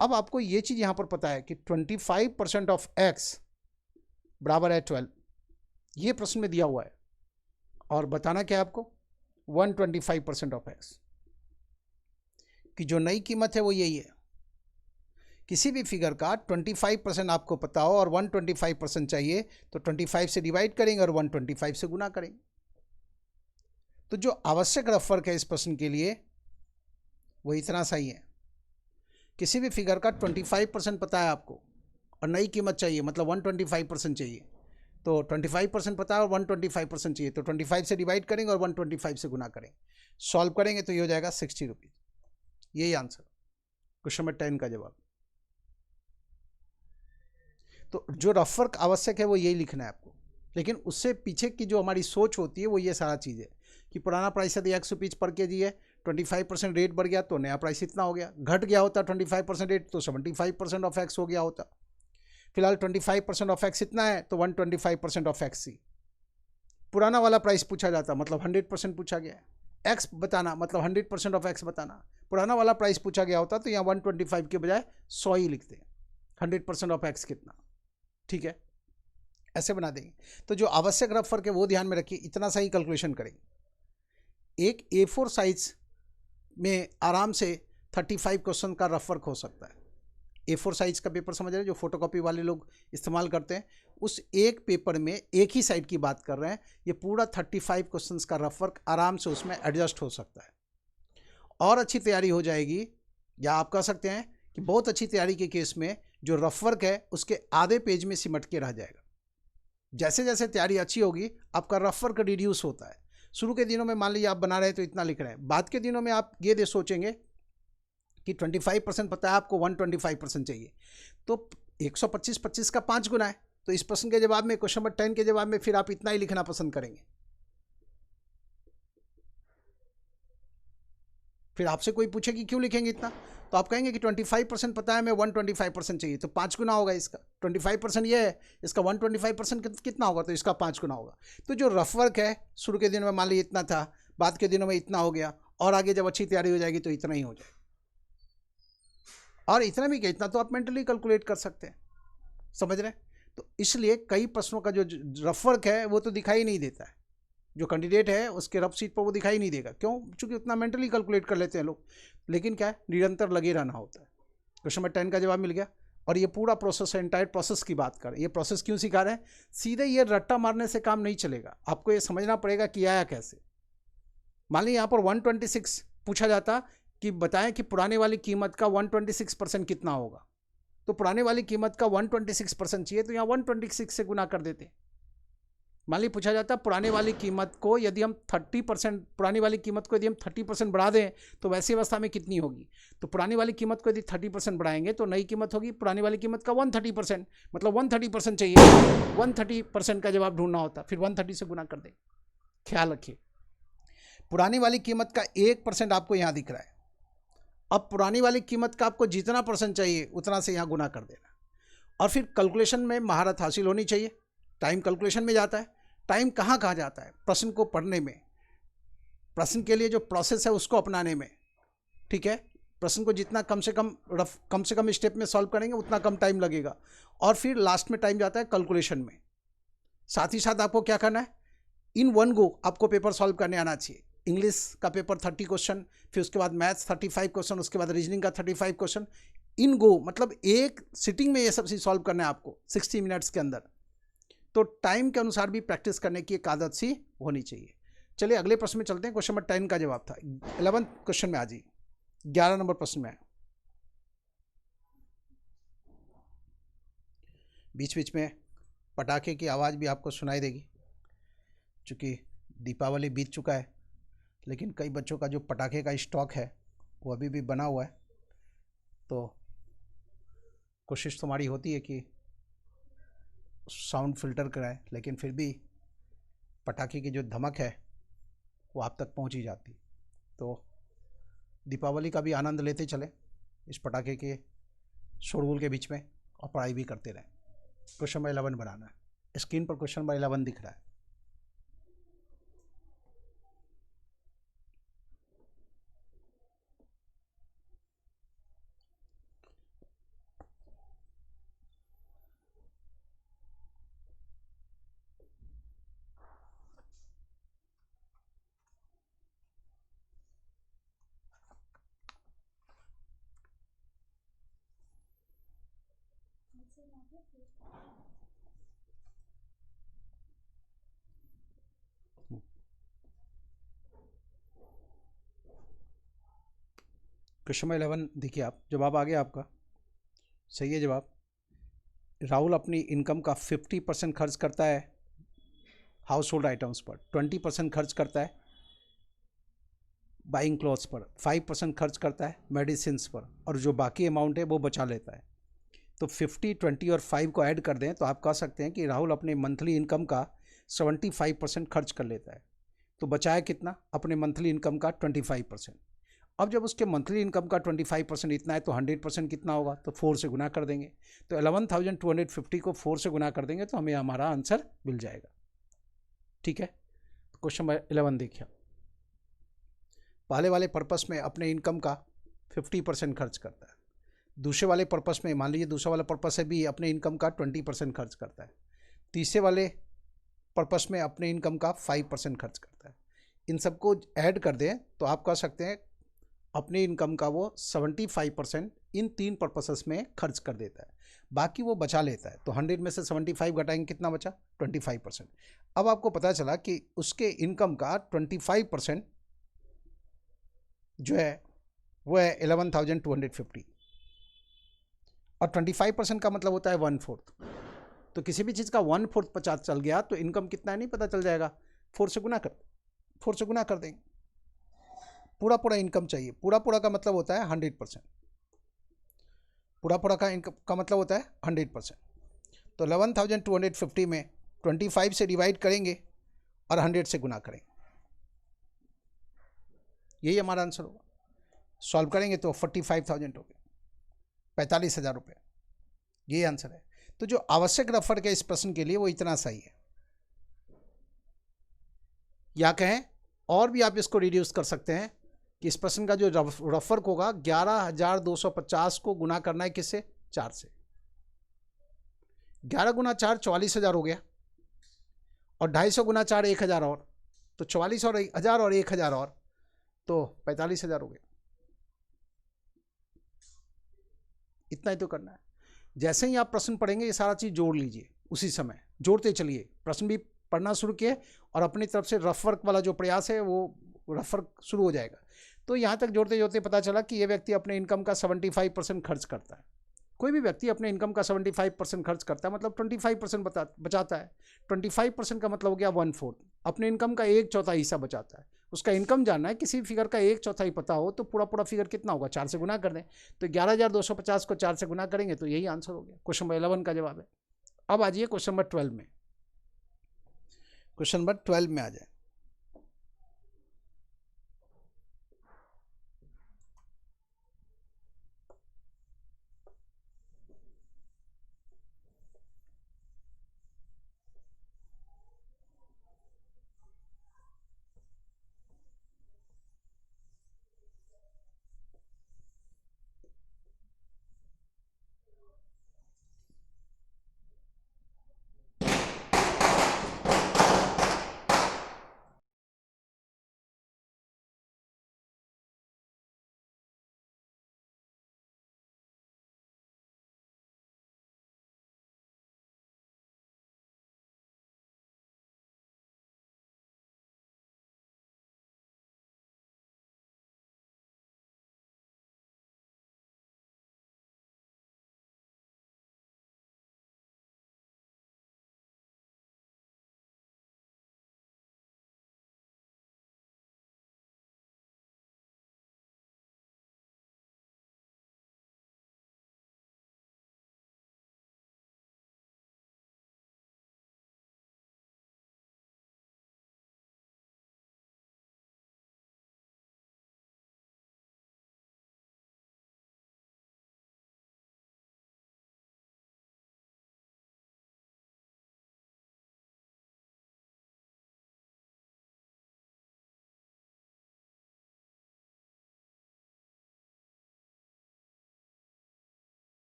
अब आपको ये चीज़ यहाँ पर पता है कि 25% ऑफ X बराबर है 12, ये प्रश्न में दिया हुआ है, और बताना क्या है आपको 125% ऑफ X की जो नई कीमत है वो यही है। किसी भी फिगर का 25% आपको पता हो और 125% चाहिए तो 25 से डिवाइड करेंगे और 125 से गुना करेंगे। तो जो आवश्यक रफ फर्क है इस प्रश्न के लिए वो इतना सही है। किसी भी फिगर का 25% पता है आपको और नई कीमत चाहिए, मतलब 125% चाहिए, तो 25% पता है और 125% चाहिए, तो 25 से डिवाइड करेंगे और 125 से गुना करेंगे, सॉल्व करेंगे तो ये हो जाएगा 60 रुपीज़। यही आंसर क्वेश्चन नंबर 10 का जवाब। तो जो रफ फर्क आवश्यक है वो यही लिखना है आपको, लेकिन उससे पीछे की जो हमारी सोच होती है वो ये सारा चीज़ है कि पुराना प्राइस यदि ₹100 पर kg है, 25% रेट बढ़ गया तो नया प्राइस इतना हो गया, घट गया होता 25% रेट तो 75% ऑफ X हो गया होता। फिलहाल 25% ऑफ X इतना है तो 125% ऑफ X सी। पुराना वाला प्राइस पूछा जाता मतलब 100% पूछा गया है, X बताना मतलब 100% ऑफ X बताना। पुराना वाला प्राइस पूछा गया होता तो यहाँ 125 के बजाय 100 ही लिखते, 100% ऑफ X कितना, ठीक है, ऐसे बना देंगे। तो जो आवश्यक रफ फर्क है वो ध्यान में रखिए, इतना सही कैलकुलेशन करेंगे। एक A4 साइज में आराम से 35 क्वेश्चन का रफ फर्क हो सकता है। A4 साइज का पेपर समझ रहे हैं, जो फोटोकॉपी वाले लोग इस्तेमाल करते हैं, उस एक पेपर में एक ही साइड की बात कर रहे हैं, ये पूरा 35 क्वेश्चंस का रफ वर्क आराम से उसमें एडजस्ट हो सकता है। और अच्छी तैयारी हो जाएगी, या आप कह सकते हैं कि बहुत अच्छी तैयारी के केस में जो रफ वर्क है उसके आधे पेज में सिमट के रह जाएगा। जैसे जैसे तैयारी अच्छी होगी आपका रफ वर्क रिड्यूस होता है। शुरू के दिनों में मान लीजिए आप बना रहे हैं तो इतना लिख रहे हैं, बाद के दिनों में आप ये सोचेंगे कि 25% पता है आपको, 125% चाहिए, तो 125 25 का 5 गुना है, तो इस प्रश्न के जवाब में, क्वेश्चन नंबर 10 के जवाब में फिर आप इतना ही लिखना पसंद करेंगे। फिर आपसे कोई पूछे कि क्यों लिखेंगे इतना, तो आप कहेंगे कि 25% पता है, मैं 125% चाहिए, तो 5 गुना होगा इसका। 25% ये है, इसका 125% कितना होगा, तो इसका 5 गुना होगा। तो जो रफ वर्क है शुरू के दिनों में मान लीजिए इतना था, बाद के दिनों में इतना हो गया, और आगे जब अच्छी तैयारी हो जाएगी तो इतना ही हो जाएगा। और इतना भी क्या, इतना तो आप मेंटली कैलकुलेट कर सकते हैं, समझ रहे हैं। तो इसलिए कई प्रश्नों का जो रफ वर्क है वो तो दिखाई नहीं देता है, जो कैंडिडेट है उसके रफ शीट पर वो दिखाई नहीं देगा। क्यों? क्योंकि उतना मेंटली कैलकुलेट कर लेते हैं लोग। लेकिन क्या है, निरंतर लगे रहना होता है। क्वेश्चन नंबर 10 का जवाब मिल गया। और ये पूरा प्रोसेस है, एंटायर प्रोसेस की बात करें, ये प्रोसेस क्यों सिखा रहे हैं? सीधे ये रट्टा मारने से काम नहीं चलेगा, आपको ये समझना पड़ेगा कि आया कैसे। मान लीजिए यहाँ पर 126 पूछा जाता कि बताएं कि पुराने वाली कीमत का 126% कितना होगा, तो पुराने वाली कीमत का 126% चाहिए, तो यहाँ 126 से गुना कर देते। मान लीजिए पूछा जाता पुराने वाली कीमत को यदि हम 30%, पुरानी वाली कीमत को यदि हम 30% बढ़ा दें तो वैसी अवस्था में कितनी होगी, तो पुरानी वाली कीमत को यदि 30% बढ़ाएंगे तो नई कीमत होगी पुरानी वाली कीमत का 130%, मतलब 130% चाहिए, 130% का जवाब ढूंढना होता, फिर 130 से गुना कर दें। ख्याल रखिए, पुरानी वाली कीमत का 1% आपको यहाँ दिख रहा है, अब पुरानी वाली कीमत का आपको जितना परसेंट चाहिए उतना से यहाँ गुना कर देना। और फिर कैलकुलेशन में महारत हासिल होनी चाहिए। टाइम कैलकुलेशन में जाता है। टाइम कहाँ कहाँ जाता है? प्रश्न को पढ़ने में, प्रश्न के लिए जो प्रोसेस है उसको अपनाने में, ठीक है। प्रश्न को जितना कम से कम स्टेप में सॉल्व करेंगे उतना कम टाइम लगेगा। और फिर लास्ट में टाइम जाता है कैलकुलेशन में। साथ ही साथ आपको क्या करना है, इन वन गो आपको पेपर सॉल्व करने आना चाहिए। इंग्लिश का पेपर 30 क्वेश्चन, फिर उसके बाद मैथ्स 35 क्वेश्चन, उसके बाद रीजनिंग का 35 क्वेश्चन, इन गो मतलब एक सिटिंग में ये सब चीज़ सॉल्व करना है आपको 60 मिनट्स के अंदर। तो टाइम के अनुसार भी प्रैक्टिस करने की एक आदत सी होनी चाहिए। चलिए अगले प्रश्न में चलते हैं। क्वेश्चन नंबर 10 का जवाब था। 11 क्वेश्चन में आ जाइए, 11 नंबर प्रश्न में है। बीच बीच में पटाखे की आवाज़ भी आपको सुनाई देगी, चूँकि दीपावली बीत चुका है, लेकिन कई बच्चों का जो पटाखे का स्टॉक है वो अभी भी बना हुआ है। तो कोशिश तुम्हारी होती है कि साउंड फिल्टर कराएं, लेकिन फिर भी पटाखे की जो धमक है वो आप तक पहुंच ही जाती। तो दीपावली का भी आनंद लेते चले इस पटाखे के शोरगुल के बीच में, और पढ़ाई भी करते रहें। क्वेश्चन नंबर 11 बनाना है। स्क्रीन पर क्वेश्चन नंबर 11 दिख रहा है। क्वेश्चन नंबर 11 देखिए आप, जवाब आ गया आपका, सही है जवाब। राहुल अपनी इनकम का 50% खर्च करता है हाउस होल्ड आइटम्स पर, 20% खर्च करता है बाइंग क्लॉथ्स पर, 5% खर्च करता है मेडिसिन पर, और जो बाकी अमाउंट है वो बचा लेता है। तो 50, 20 और 5 को ऐड कर दें तो आप कह सकते हैं कि राहुल अपने मंथली इनकम का 75% खर्च कर लेता है। तो बचाया कितना? अपने मंथली इनकम का 25%। अब जब उसके मंथली इनकम का 25% इतना है तो 100% कितना होगा? तो 4 से गुना कर देंगे। तो 11,250 को 4 से गुना कर देंगे तो हमें हमारा आंसर मिल जाएगा। ठीक है, क्वेश्चन नंबर 11 देखिए। पहले वाले पर्पस में अपने इनकम का 50% खर्च करता है। दूसरे वाले पर्पस में, मान लीजिए दूसरा वाला पर्पस है भी, अपने इनकम का 20% खर्च करता है। तीसरे वाले पर्पस में अपने इनकम का 5% खर्च करता है। इन सबको ऐड कर दें तो आप कह सकते हैं अपने इनकम का वो 75% इन 3 पर्पसेस में खर्च कर देता है, बाकी वो बचा लेता है। तो 100 में से 75 घटाएंगे, कितना बचा? 25%। अब आपको पता चला कि उसके इनकम का 25% जो है वो है 11,250, और 25% का मतलब होता है 1/4। तो किसी भी चीज़ का 1/4 पता चल गया तो इनकम कितना है नहीं पता चल जाएगा। 4 से गुना कर देंगे। पूरा इनकम चाहिए। पूरा का मतलब होता है 100%। पूरा का इनकम का मतलब होता है 100%। तो 11,250 में 25 से डिवाइड करेंगे और 100 से गुना करेंगे, यही हमारा आंसर होगा। सॉल्व करेंगे तो 45,000 हो गए, 45,000 रुपये, यही आंसर है। तो जो आवश्यक रफर है इस प्रश्न के लिए वो इतना सही है, या कहें और भी आप इसको रिड्यूस कर सकते हैं कि इस प्रश्न का जो रफर होगा 11,250 को गुना करना है किससे, 4 से। 11 गुना 4 44,000 हो गया, और 250 गुना 4 1,000 और, तो 44 और 1,000 और 1,000 और, तो 45,000 हो गया। इतना ही तो करना है। जैसे ही आप प्रश्न पढ़ेंगे ये सारा चीज़ जोड़ लीजिए, उसी समय जोड़ते चलिए, प्रश्न भी पढ़ना शुरू किए और अपनी तरफ से रफ वर्क वाला जो प्रयास है वो रफ वर्क शुरू हो जाएगा। तो यहाँ तक जोड़ते जोड़ते पता चला कि ये व्यक्ति अपने इनकम का 75% खर्च करता है। कोई भी व्यक्ति अपने इनकम का 75% खर्च करता है, मतलब 25% बचाता है। 25% का मतलब हो गया 1/4, अपने इनकम का 1/4 हिस्सा बचाता है। उसका इनकम जानना है, किसी फिगर का 1/4 पता हो तो पूरा पूरा फिगर कितना होगा, 4 से गुना कर दें। तो 11,250 को 4 से गुना करेंगे तो यही आंसर हो गया। क्वेश्चन नंबर 11 का जवाब है। अब आ जाइए क्वेश्चन नंबर 12 में। क्वेश्चन नंबर 12 में आ जाए।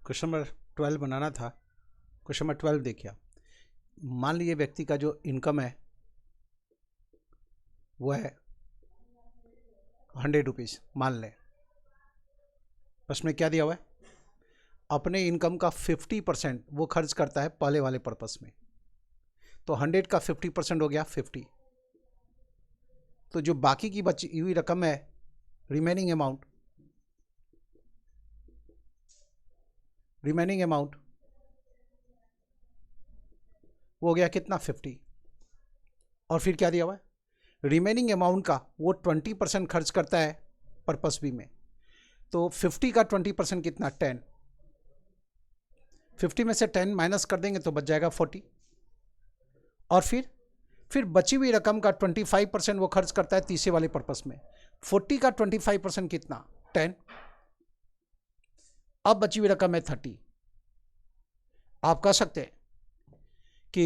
क्वेश्चन नंबर 12 बनाना था। क्वेश्चन नंबर 12 देखिए, मान लीजिए व्यक्ति का जो इनकम है वो है 100 रुपीज़, मान लें। प्रश्न में क्या दिया हुआ है, अपने इनकम का 50% वो खर्च करता है पहले वाले पर्पस में। तो 100 का 50% हो गया 50। तो जो बाकी की बची हुई रकम है, रिमेनिंग अमाउंट वो हो गया कितना, 50। और फिर क्या दिया हुआ है, रिमेनिंग अमाउंट का वो 20% खर्च करता है पर्पस बी में। तो 50 का 20% कितना, 10। 50 में से 10 माइनस कर देंगे तो बच जाएगा 40। और फिर बची हुई रकम का 25% वो खर्च करता है तीसरे वाले पर्पस में। 40 का 25% कितना, 10। अब बची हुई रकम है 30। आप कह सकते हैं कि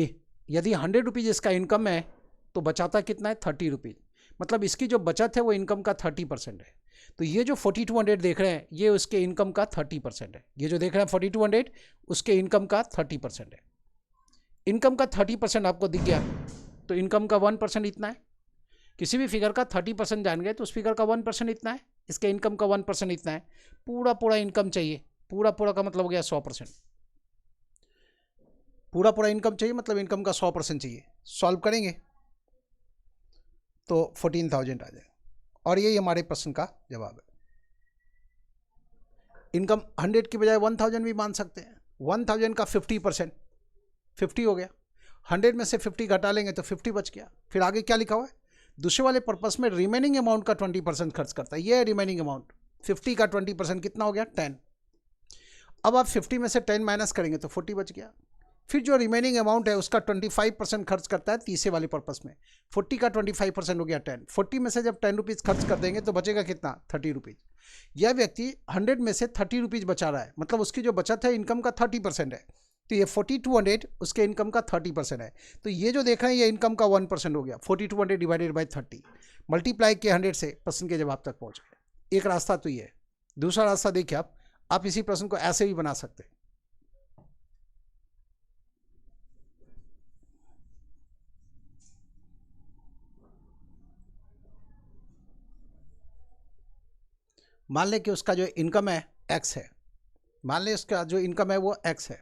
यदि 100 रुपीज़ इसका इनकम है तो बचाता कितना है, 30 रुपीज़। मतलब इसकी जो बचत है वो इनकम का 30% है। तो ये जो 4200 देख रहे हैं ये उसके इनकम का 30% है। ये जो देख रहे हैं 4200 उसके इनकम का 30% है। इनकम का 30% आपको दिख गया तो इनकम का 1% इतना है। किसी भी फिगर का 30% जान गए तो उस फिगर का 1% इतना है, इसके इनकम का 1% इतना है। पूरा पूरा इनकम चाहिए, पूरा पूरा का मतलब हो गया 100%। पूरा पूरा इनकम चाहिए, मतलब इनकम का 100% चाहिए। सॉल्व करेंगे तो 14,000 आ जाएगा, और यही हमारे प्रश्न का जवाब है। इनकम 100 की बजाय 1000 भी मान सकते हैं। 1000 का 50%, 50 हो गया। 100 में से 50 घटा लेंगे तो 50 बच गया। फिर आगे क्या लिखा हुआ है, दूसरे वाले पर्पस में रिमेनिंग अमाउंट का 20% खर्च करता है। ये है रिमेनिंग अमाउंट। 50 का 20% कितना हो गया, 10। अब आप 50 में से 10 माइनस करेंगे तो 40 बच गया। फिर जो रिमेनिंग अमाउंट है उसका 25% खर्च करता है तीसरे वाले पर्पस में। 40 का 25% हो गया 10। 40 में से जब 10 रुपीज़ खर्च कर देंगे तो बचेगा कितना, 30 रुपीज़। यह व्यक्ति 100 में से 30 रुपीज़ बचा रहा है, मतलब उसकी जो बचत है इनकम का 30% है। तो ये 4200 उसके इनकम का 30% है। तो ये जो देख रहे हैं ये इनकम का 1% हो गया। 4200 डिवाइडेड बाई 30 मल्टीप्लाई के 100 से प्रश्न के जवाब तक पहुँच गए। एक रास्ता तो ये है। दूसरा रास्ता देखिए आप इसी प्रश्न को ऐसे भी बना सकते हैं। मान लें कि उसका जो इनकम है एक्स है, मान लें उसका जो इनकम है वो एक्स है।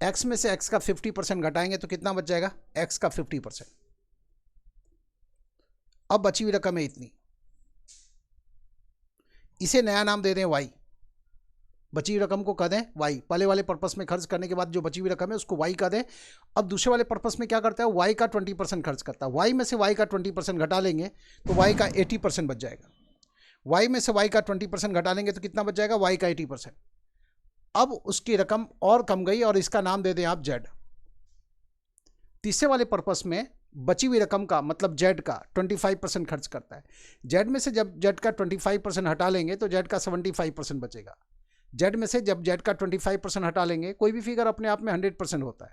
एक्स में से एक्स का 50% घटाएंगे तो कितना बच जाएगा, एक्स का 50%। अब बची हुई रकम है इतनी, इसे नया नाम दे दें वाई। बची हुई रकम को कह दें वाई। पहले वाले पर्पस में खर्च करने के बाद जो बची हुई रकम है उसको वाई कह दें। अब दूसरे वाले पर्पस में क्या करता है, वाई का 20% खर्च करता है। वाई में से वाई का 20% घटा लेंगे तो वाई का 80% बच जाएगा। वाई में से वाई का 20% घटा लेंगे तो कितना बच जाएगा, वाई का 80%। अब उसकी रकम और कम गई और इसका नाम दे दें आप जेड। तीसरे वाले पर्पस में बची हुई रकम का मतलब जेड का 25% खर्च करता है। जेड में से जब जेड का 25% हटा लेंगे तो जेड का 75% बचेगा। जेड में से जब जेड का 25% हटा लेंगे, कोई भी फिगर अपने आप में 100% होता है,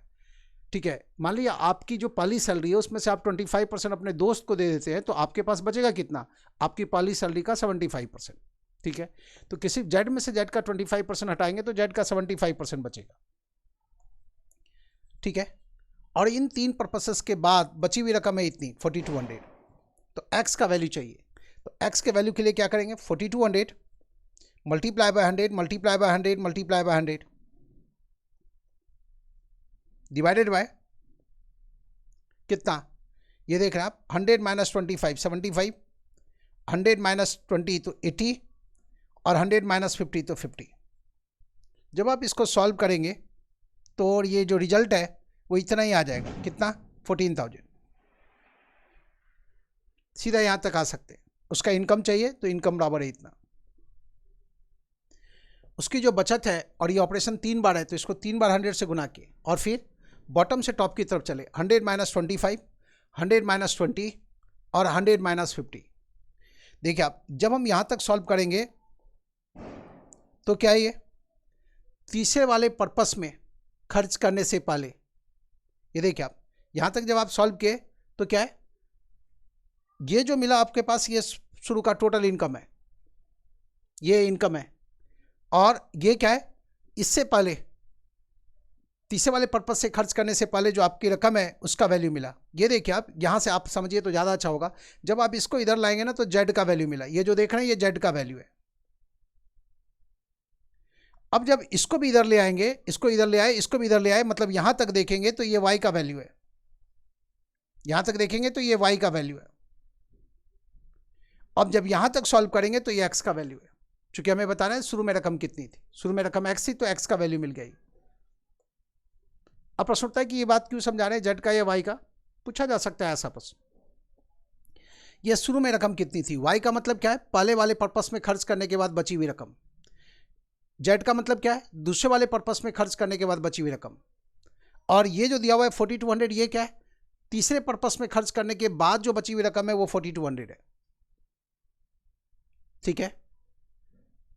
ठीक है। मान लीजिए आपकी जो पहली सैलरी है उसमें से आप 25% अपने दोस्त को दे देते हैं तो आपके पास बचेगा कितना, आपकी पहली सैलरी का 75%, ठीक है। तो किसी जेड में से जेड का 25% हटाएंगे तो जेड का 75% बचेगा, ठीक है। और इन तीन पर्पसेस के बाद बची हुई रकम है इतनी 4200। तो एक्स का वैल्यू चाहिए, तो एक्स के वैल्यू के लिए क्या करेंगे, 4200 multiply by 100 multiply by 100 multiply by 100 divided by कितना, ये देख रहे हैं आप, 100 माइनस 25 75, 100 माइनस 20 तो 80 और 100 माइनस 50 तो 50। जब आप इसको सॉल्व करेंगे तो ये जो रिजल्ट है वो इतना ही आ जाएगा, कितना, 14,000। सीधा यहाँ तक आ सकते हैं। उसका इनकम चाहिए तो इनकम बराबर है इतना। उसकी जो बचत है, और ये ऑपरेशन 3 बार है तो इसको 3 बार 100 से गुना किए और फिर बॉटम से टॉप की तरफ चले। 100 माइनस 25, 100 माइनस 20 और 100 माइनस 50। देखिए आप जब हम यहाँ तक सॉल्व करेंगे तो क्या है, ये तीसरे वाले पर्पस में खर्च करने से पहले, ये देखिए आप यहाँ तक जब आप सॉल्व किए तो क्या है, ये जो मिला आपके पास ये शुरू का टोटल इनकम है, ये इनकम है। और ये क्या है, इससे पहले तीसरे वाले पर्पस से खर्च करने से पहले जो आपकी रकम है उसका वैल्यू मिला। ये देखिए आप यहाँ से आप समझिए तो ज़्यादा अच्छा होगा। जब आप इसको इधर लाएंगे ना तो जेड का वैल्यू मिला। ये जो देख रहे हैं ये जेड का वैल्यू है। अब जब इसको भी इधर ले आएंगे, इसको इधर ले आए, इसको भी इधर ले आए, मतलब यहाँ तक देखेंगे तो ये वाई का वैल्यू है। यहाँ तक देखेंगे तो ये वाई का वैल्यू है। अब जब यहाँ तक सॉल्व करेंगे तो ये एक्स का वैल्यू है। चूंकि हमें बताना है शुरू में रकम कितनी थी, शुरू में रकम एक्स थी तो एक्स का वैल्यू मिल गई। अब प्रश्न उठता है कि ये बात क्यों समझा रहे हैं, जेड का या वाई का, पूछा जा सकता है ऐसा प्रश्न। ये शुरू में रकम कितनी थी, वाई का मतलब क्या है, पहले वाले पर्पस में खर्च करने के बाद बची हुई रकम। जेड का मतलब क्या है, दूसरे वाले पर्पस में खर्च करने के बाद बची हुई रकम। और ये जो दिया हुआ है 4200, ये क्या है, तीसरे पर्पस में खर्च करने के बाद जो बची हुई रकम है वो 4200 है, ठीक है।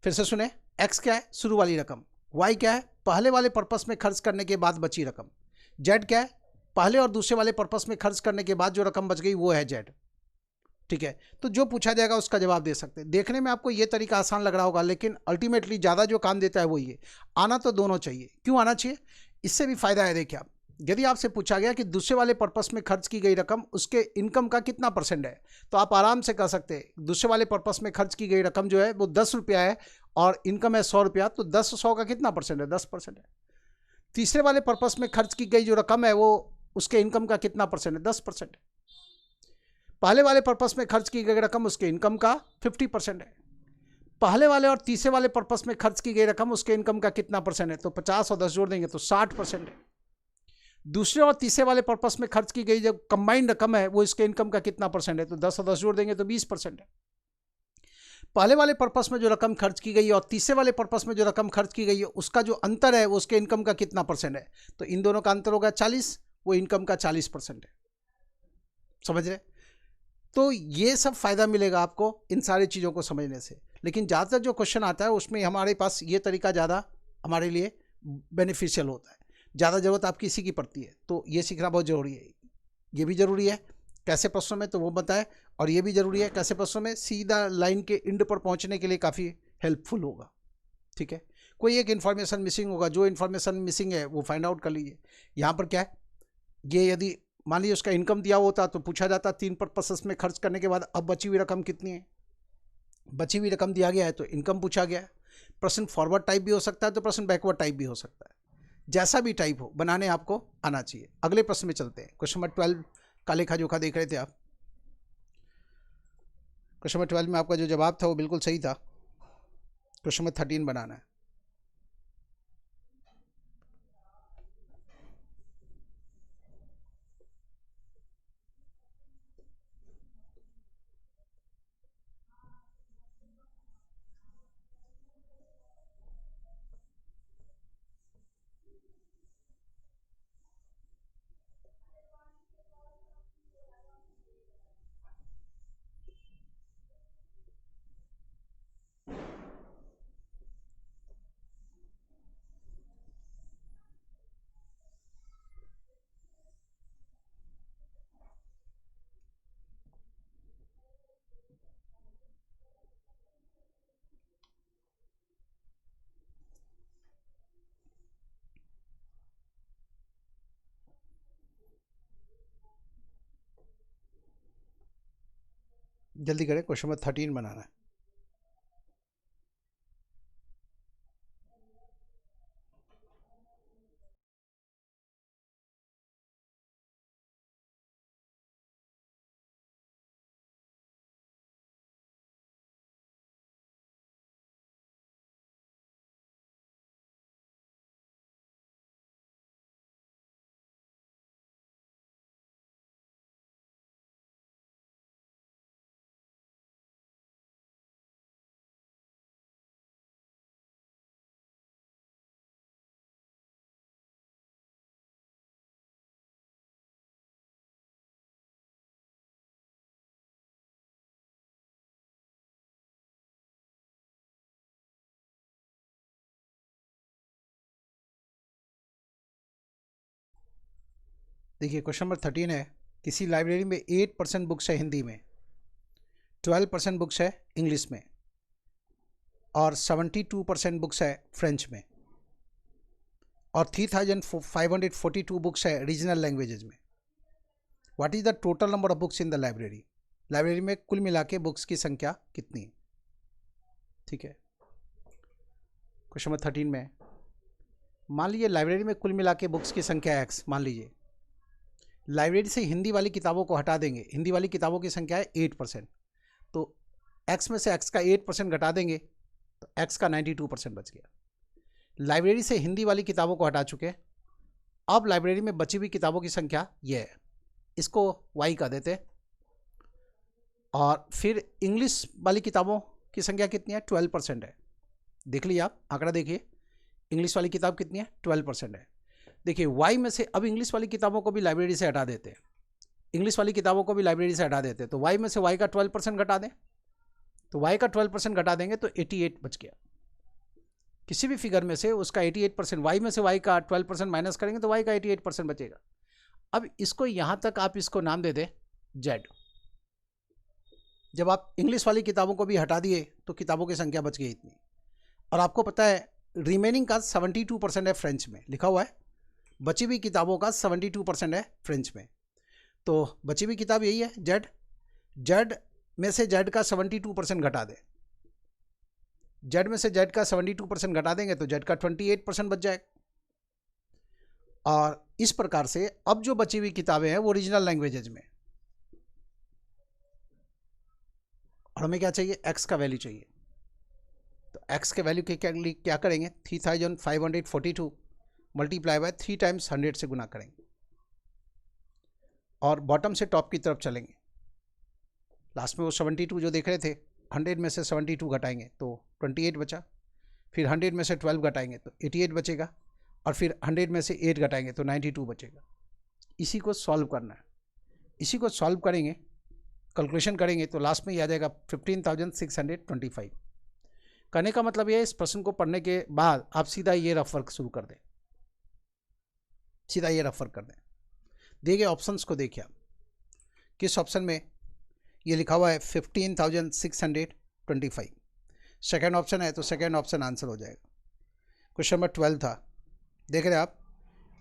फिर से सुने, एक्स क्या है, शुरू वाली रकम, वाई क्या है, पहले वाले पर्पस में खर्च करने के बाद बची रकम, जेड क्या है, पहले और दूसरे वाले पर्पस में खर्च करने के बाद जो रकम बच गई वो है जेड, ठीक है। तो जो पूछा जाएगा उसका जवाब दे सकते हैं। देखने में आपको ये तरीका आसान लग रहा होगा, लेकिन अल्टीमेटली ज़्यादा जो काम देता है वो ये, आना तो दोनों चाहिए। क्यों आना चाहिए, इससे भी फायदा है। देखिए आप, यदि आपसे पूछा गया कि दूसरे वाले पर्पस में खर्च की गई रकम उसके इनकम का कितना % है, तो आप आराम से कह सकते हैं दूसरे वाले पर्पस में खर्च की गई रकम जो है वो 10 रुपया है और इनकम है 100 रुपया, तो 10 100 का कितना % है, 10% है। तीसरे वाले पर्पस में खर्च की गई जो रकम है वो उसके इनकम का कितना परसेंट है? 10% है। पहले वाले पर्पस में खर्च की गई रकम उसके इनकम का 50% है। पहले वाले और तीसरे वाले पर्पस में खर्च की गई रकम उसके इनकम का कितना परसेंट है? तो 50 और 10 जोड़ देंगे तो 60% है। दूसरे और तीसरे वाले पर्पस में खर्च की गई जो कंबाइंड रकम है वो इसके इनकम का कितना परसेंट है? तो 10 और 10 जोड़ देंगे तो 20% है। पहले वाले पर्पस में जो रकम खर्च की गई है और तीसरे वाले पर्पस में जो रकम खर्च की गई है उसका जो अंतर है वो उसके इनकम का कितना परसेंट है? तो इन दोनों का अंतर होगा 40, वो इनकम का 40% है। समझ रहे? तो ये सब फायदा मिलेगा आपको इन सारी चीज़ों को समझने से। लेकिन ज़्यादातर जो क्वेश्चन आता है उसमें हमारे पास ये तरीका ज़्यादा हमारे लिए बेनिफिशियल होता है। ज़्यादा ज़रूरत आपकी इसी की पड़ती है, तो ये सीखना बहुत ज़रूरी है। ये भी ज़रूरी है कैसे प्रश्नों में, तो वो बताए, और ये भी ज़रूरी है कैसे प्रश्नों में सीधा लाइन के एंड पर पहुंचने के लिए काफ़ी हेल्पफुल होगा। ठीक है, कोई एक इन्फॉर्मेशन मिसिंग होगा, जो इन्फॉर्मेशन मिसिंग है वो फाइंड आउट कर लीजिए। यहाँ पर क्या है, ये यदि मान लीजिए उसका इनकम दिया होता तो पूछा जाता 3 पर्पसेस में खर्च करने के बाद अब बची हुई रकम कितनी है। बची हुई रकम दिया गया है तो इनकम पूछा गया है। प्रश्न फॉरवर्ड टाइप भी हो सकता है तो प्रश्न बैकवर्ड टाइप भी हो सकता है। जैसा भी टाइप हो बनाने आपको आना चाहिए। अगले प्रश्न में चलते हैं। क्वेश्चन नंबर 12 का लेखा जोखा देख रहे थे आप। क्वेश्चन नंबर 12 में आपका जो जवाब था वो बिल्कुल सही था। क्वेश्चन नंबर 13 बनाना है। जल्दी करें, क्वेश्चन नंबर 13 बनाना है। देखिए क्वेश्चन नंबर 13 है, किसी लाइब्रेरी में 8% बुक्स है हिंदी में, 12% बुक्स है इंग्लिश में और 72% बुक्स है फ्रेंच में और 3542 बुक्स है रीजनल लैंग्वेजेज में। What is the total number of books in the library? Library में कुल मिला के बुक्स की संख्या कितनी है? ठीक है, क्वेश्चन नंबर 13 में मान लीजिए लाइब्रेरी में कुल मिला के बुक्स की संख्या x, मान लीजिए लाइब्रेरी से हिंदी वाली किताबों को हटा देंगे। हिंदी वाली किताबों की संख्या है 8%, तो x में से x का 8% घटा देंगे तो x का 92% बच गया। लाइब्रेरी से हिंदी वाली किताबों को हटा चुके, अब लाइब्रेरी में बची हुई किताबों की संख्या ये है, इसको y का देते, और फिर इंग्लिश वाली किताबों की संख्या कितनी है? 12% है। देख लीजिए आप आंकड़ा देखिए, इंग्लिश वाली किताब कितनी है? 12% है। देखिए y में से अब इंग्लिश वाली किताबों को भी लाइब्रेरी से हटा देते हैं, इंग्लिश वाली किताबों को भी लाइब्रेरी से हटा देते हैं, तो y में से y का 12% घटा दें, तो y का 12% घटा देंगे तो 88 बच गया। किसी भी फिगर में से उसका 88%, y में से y का 12% माइनस करेंगे तो y का 88% बचेगा। अब इसको यहाँ तक आप इसको नाम दे दें z। जब आप इंग्लिश वाली किताबों को भी हटा दिए तो किताबों की संख्या बच गई इतनी, और आपको पता है रिमेनिंग का 72% है फ्रेंच में, लिखा हुआ है बची हुई किताबों का 72% है फ्रेंच में। तो बची हुई किताब यही है जेड, जेड में से जेड का 72% घटा दें, जेड में से जेड का 72% घटा देंगे तो जेड का 28% बच जाएगा। और इस प्रकार से अब जो बची हुई किताबें हैं वो ओरिजिनल लैंग्वेजेज में, और हमें क्या चाहिए, एक्स का वैल्यू चाहिए। तो एक्स के वैल्यू के क्या करेंगे, 3542 मल्टीप्लाई बाय 3 टाइम्स 100 से गुना करेंगे और बॉटम से टॉप की तरफ चलेंगे। लास्ट में वो 72 जो देख रहे थे, 100 में से 72 घटाएंगे तो 28 बचा, फिर 100 में से 12 घटाएंगे तो 88 बचेगा, और फिर 100 में से 8 घटाएंगे तो 92 बचेगा। इसी को सॉल्व करना है। इसी को सॉल्व करेंगे, कैलकुलेशन करेंगे तो लास्ट में ये आ जाएगा 15,625। कहने का मतलब ये है, इस प्रश्न को पढ़ने के बाद आप सीधा ये रफ वर्क शुरू कर दें, सीधा ये रफ वर्क कर दें। दिए गए ऑप्शंस को देखिए आप, किस ऑप्शन में ये लिखा हुआ है 15,625, सेकेंड ऑप्शन है तो सेकेंड ऑप्शन आंसर हो जाएगा। क्वेश्चन नंबर 12 था, देख रहे हैं आप,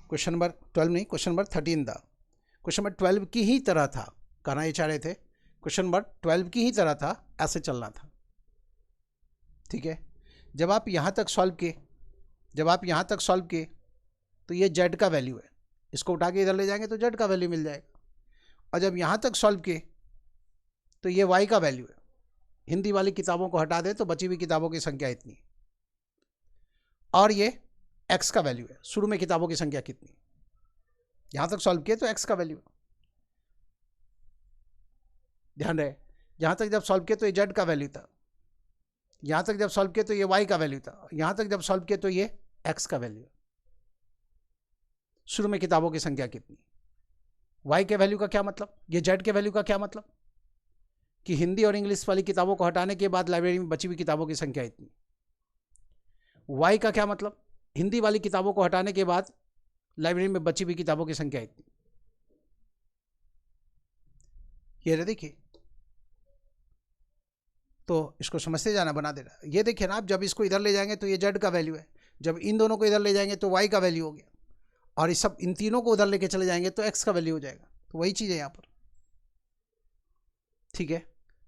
क्वेश्चन नंबर 12 नहीं, क्वेश्चन नंबर 13 था। क्वेश्चन नंबर 12 की ही तरह था, कहना ये चाह रहे थे क्वेश्चन नंबर 12 की ही तरह था, ऐसे चलना था। ठीक है, जब आप यहाँ तक सॉल्व किए, जब आप यहाँ तक सॉल्व किए तो ये जेड का वैल्यू है, इसको उठा के इधर ले जाएंगे तो जेड का वैल्यू मिल जाएगा। और जब यहाँ तक सॉल्व किए तो ये वाई का वैल्यू है। हिंदी वाली किताबों को हटा दें तो बची हुई किताबों की संख्या इतनी, और ये एक्स का वैल्यू है। शुरू में किताबों की संख्या कितनी, यहाँ तक सॉल्व किए तो एक्स का वैल्यू, ध्यान रहे, यहाँ तक जब सॉल्व किए तो ये जेड का वैल्यू था, यहाँ तक जब सॉल्व किए तो ये वाई का वैल्यू था, यहाँ तक जब सॉल्व किए तो ये एक्स का वैल्यू। शुरू में किताबों की संख्या कितनी, वाई के वैल्यू का क्या मतलब, ये जेड के वैल्यू का क्या मतलब, कि हिंदी और इंग्लिश वाली किताबों को हटाने के बाद लाइब्रेरी में बची हुई किताबों की संख्या इतनी। वाई का क्या मतलब, हिंदी वाली किताबों को हटाने के बाद लाइब्रेरी में बची हुई किताबों की संख्या इतनी। ये देखिए, तो इसको समझते जाना, बना देना। ये देखिए ना आप, जब इसको इधर ले जाएंगे तो ये जेड का वैल्यू है, जब इन दोनों को इधर ले जाएंगे तो वाई का वैल्यू हो गया, और इस सब इन तीनों को उधर लेके चले जाएंगे तो एक्स का वैल्यू हो जाएगा। तो वही चीज़ है यहाँ पर। ठीक है,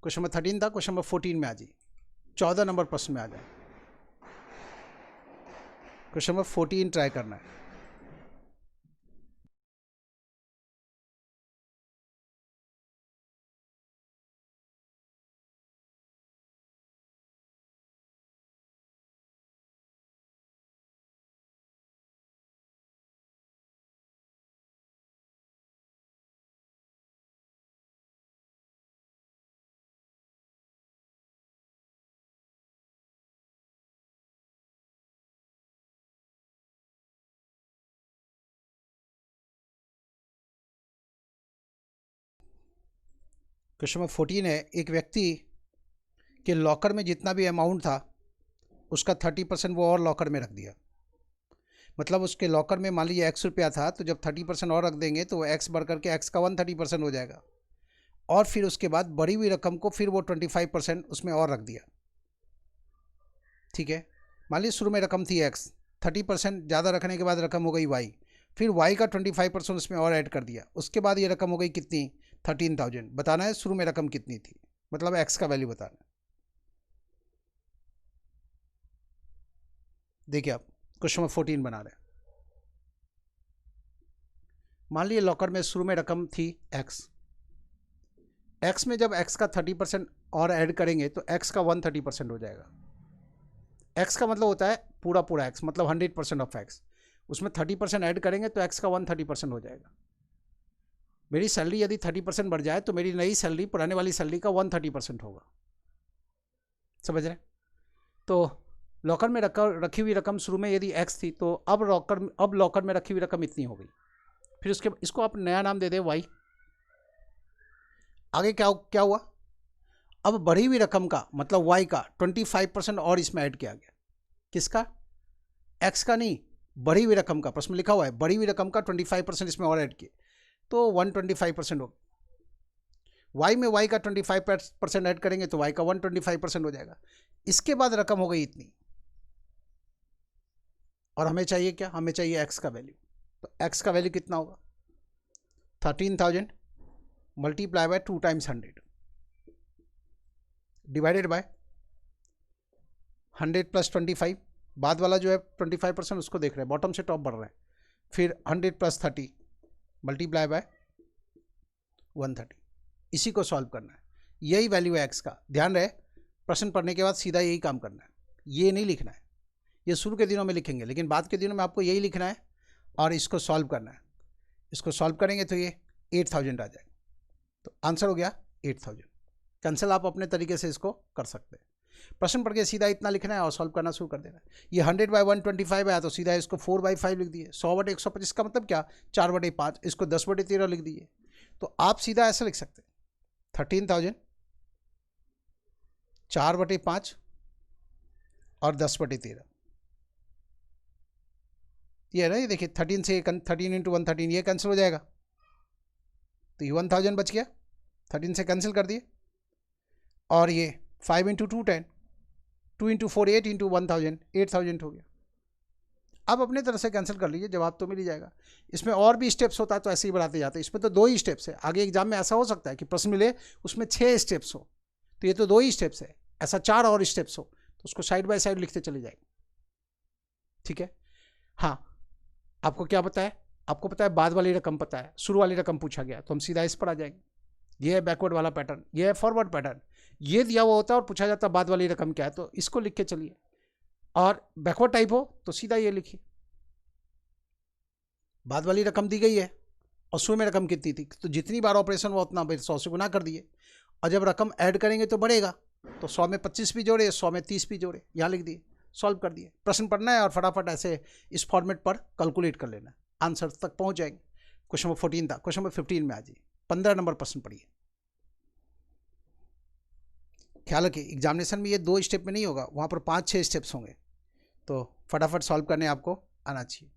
क्वेश्चन नंबर 13 था, क्वेश्चन नंबर 14 में आ जाइए, 14 नंबर प्रश्न में आ जाए। क्वेश्चन नंबर 14 ट्राई करना है। क्वेश्चन नंबर 14 है, एक व्यक्ति के लॉकर में जितना भी अमाउंट था उसका 30% वो और लॉकर में रख दिया। मतलब उसके लॉकर में मान लीजिए एक्स रुपया था, तो जब 30% और रख देंगे तो वो एक्स बढ़ करके एक्स का 130% हो जाएगा, और फिर उसके बाद बढ़ी हुई रकम को फिर वो 25% उसमें और रख दिया। ठीक है, मान लीजिए शुरू में रकम थी एक्स, 30% ज़्यादा रखने के बाद रकम हो गई वाई, फिर वाई का 25% उसमें और ऐड कर दिया, उसके बाद ये रकम हो गई कितनी, 13,000। बताना है शुरू में रकम कितनी थी, मतलब एक्स का वैल्यू बताना है। देखिए आप क्वेश्चन नंबर 14 बना रहे हैं। मान लीजिए लॉकर में शुरू में रकम थी एक्स, एक्स में जब एक्स का 30% और ऐड करेंगे तो एक्स का 130% हो जाएगा। एक्स का मतलब होता है पूरा पूरा एक्स, मतलब 100% ऑफ एक्स, उसमें 30% ऐड करेंगे तो एक्स का 130% हो जाएगा। मेरी सैलरी यदि 30% बढ़ जाए तो मेरी नई सैलरी पुराने वाली सैलरी का 130% होगा। समझ रहे? तो लॉकर में रखी हुई रकम शुरू में यदि एक्स थी, तो अब लॉकर में रखी हुई रकम इतनी हो गई। फिर उसके इसको आप नया नाम दे दें वाई। आगे क्या हुआ, अब बढ़ी हुई रकम का मतलब वाई का 25% और इसमें ऐड किया गया। किसका? एक्स का नहीं, बढ़ी हुई रकम का। प्रश्न लिखा हुआ है बढ़ी हुई रकम का 25% इसमें और ऐड किए तो 125% हो। वाई में वाई का 25% ऐड करेंगे तो वाई का 125% हो जाएगा। इसके बाद रकम हो गई इतनी, और हमें चाहिए क्या, हमें चाहिए एक्स का वैल्यू। तो एक्स का वैल्यू कितना होगा, 13,000 multiply by 2 times 100 divided by 100 plus 25, बाद वाला जो है 25% उसको देख रहे हैं, बॉटम से टॉप बढ़ रहे हैं, फिर 100 + 30 मल्टीप्लाई बाय 130, इसी को सॉल्व करना है। यही वैल्यू है एक्स का। ध्यान रहे, प्रश्न पढ़ने के बाद सीधा यही काम करना है, ये नहीं लिखना है। ये शुरू के दिनों में लिखेंगे, लेकिन बाद के दिनों में आपको यही लिखना है और इसको सॉल्व करना है। इसको सॉल्व करेंगे तो ये 8000 आ जाएगा। तो आंसर हो गया 8000। कैंसिल आप अपने तरीके से इसको कर सकते हैं। प्रश्न पढ़ के सीधा इतना लिखना है और सॉल्व करना शुरू कर देना है। ये 100/125 आया तो सीधा इसको 4/5 लिख दिए। 100/125 का मतलब क्या, 4/5। इसको 10/13 लिख दिए। तो आप सीधा ऐसा लिख सकते हैं 13,000 4/5 और 10/13। ये है ना, ये देखिए 13 से 13 × 113 ये कैंसिल हो जाएगा, तो ये 1000 बच गया। 13 से कैंसिल कर दिए। और ये 5 × 2 10, 2 × 4 8 × 1000 8000 हो गया। अब अपने तरफ से कैंसिल कर लीजिए, जवाब तो मिल ही जाएगा। इसमें और भी स्टेप्स होता है तो ऐसे ही बढ़ाते जाते हैं। इसमें तो 2 ही स्टेप्स है। आगे एग्जाम में ऐसा हो सकता है कि प्रश्न मिले उसमें 6 स्टेप्स हो, तो ये तो 2 ही स्टेप्स है। ऐसा 4 और स्टेप्स हो तो उसको साइड बाय साइड लिखते चले जाएंगे। ठीक है। हाँ, आपको क्या पता है, आपको पता है बाद वाली रकम पता है, शुरू वाली रकम पूछा गया तो हम सीधा इस पर आ जाएंगे। ये है बैकवर्ड वाला पैटर्न, ये है फॉरवर्ड पैटर्न। ये दिया हुआ होता है और पूछा जाता है बाद वाली रकम क्या है, तो इसको लिख के चलिए। और बैकवर्ड टाइप हो तो सीधा ये लिखिए, बाद वाली रकम दी गई है और शुरू में रकम कितनी थी, तो जितनी बार ऑपरेशन हुआ उतना 100 से गुना कर दिए। और जब रकम ऐड करेंगे तो बढ़ेगा, तो 100 में 25 भी जोड़े, 100 में 30 भी जोड़े, यहाँ लिख दिए, सॉल्व कर दिए। प्रश्न पढ़ना है और फटाफट ऐसे इस फॉर्मेट पर कैलकुलेट कर लेना, आंसर तक पहुँच जाएंगे। क्वेश्चन नंबर 14 था, क्वेश्चन नंबर 15 में आ जाइए। 15 नंबर प्रश्न पढ़िए। ख्याल रखिए एग्जामिनेशन में ये 2 स्टेप में नहीं होगा, वहाँ पर 5-6 स्टेप्स होंगे, तो फटाफट सॉल्व करने आपको आना चाहिए।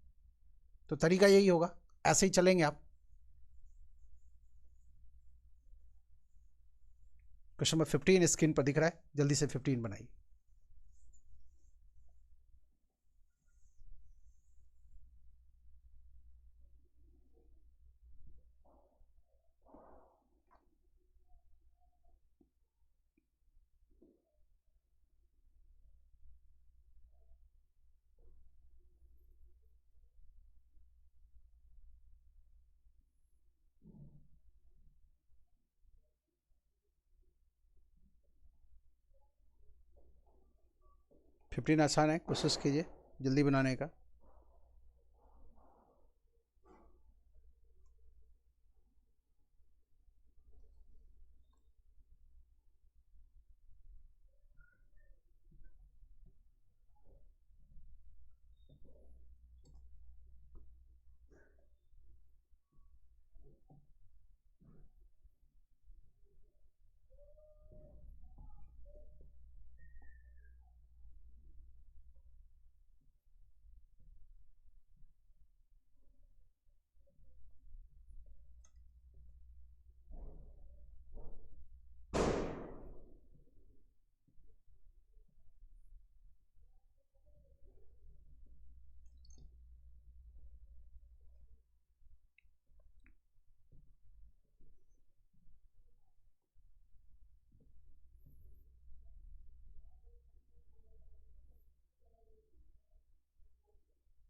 तो तरीका यही होगा, ऐसे ही चलेंगे आप। क्वेश्चन नंबर 15 स्क्रीन पर दिख रहा है, जल्दी से 15 बनाइए। फिफ्टीन आसान है, कोशिश कीजिए जल्दी बनाने का।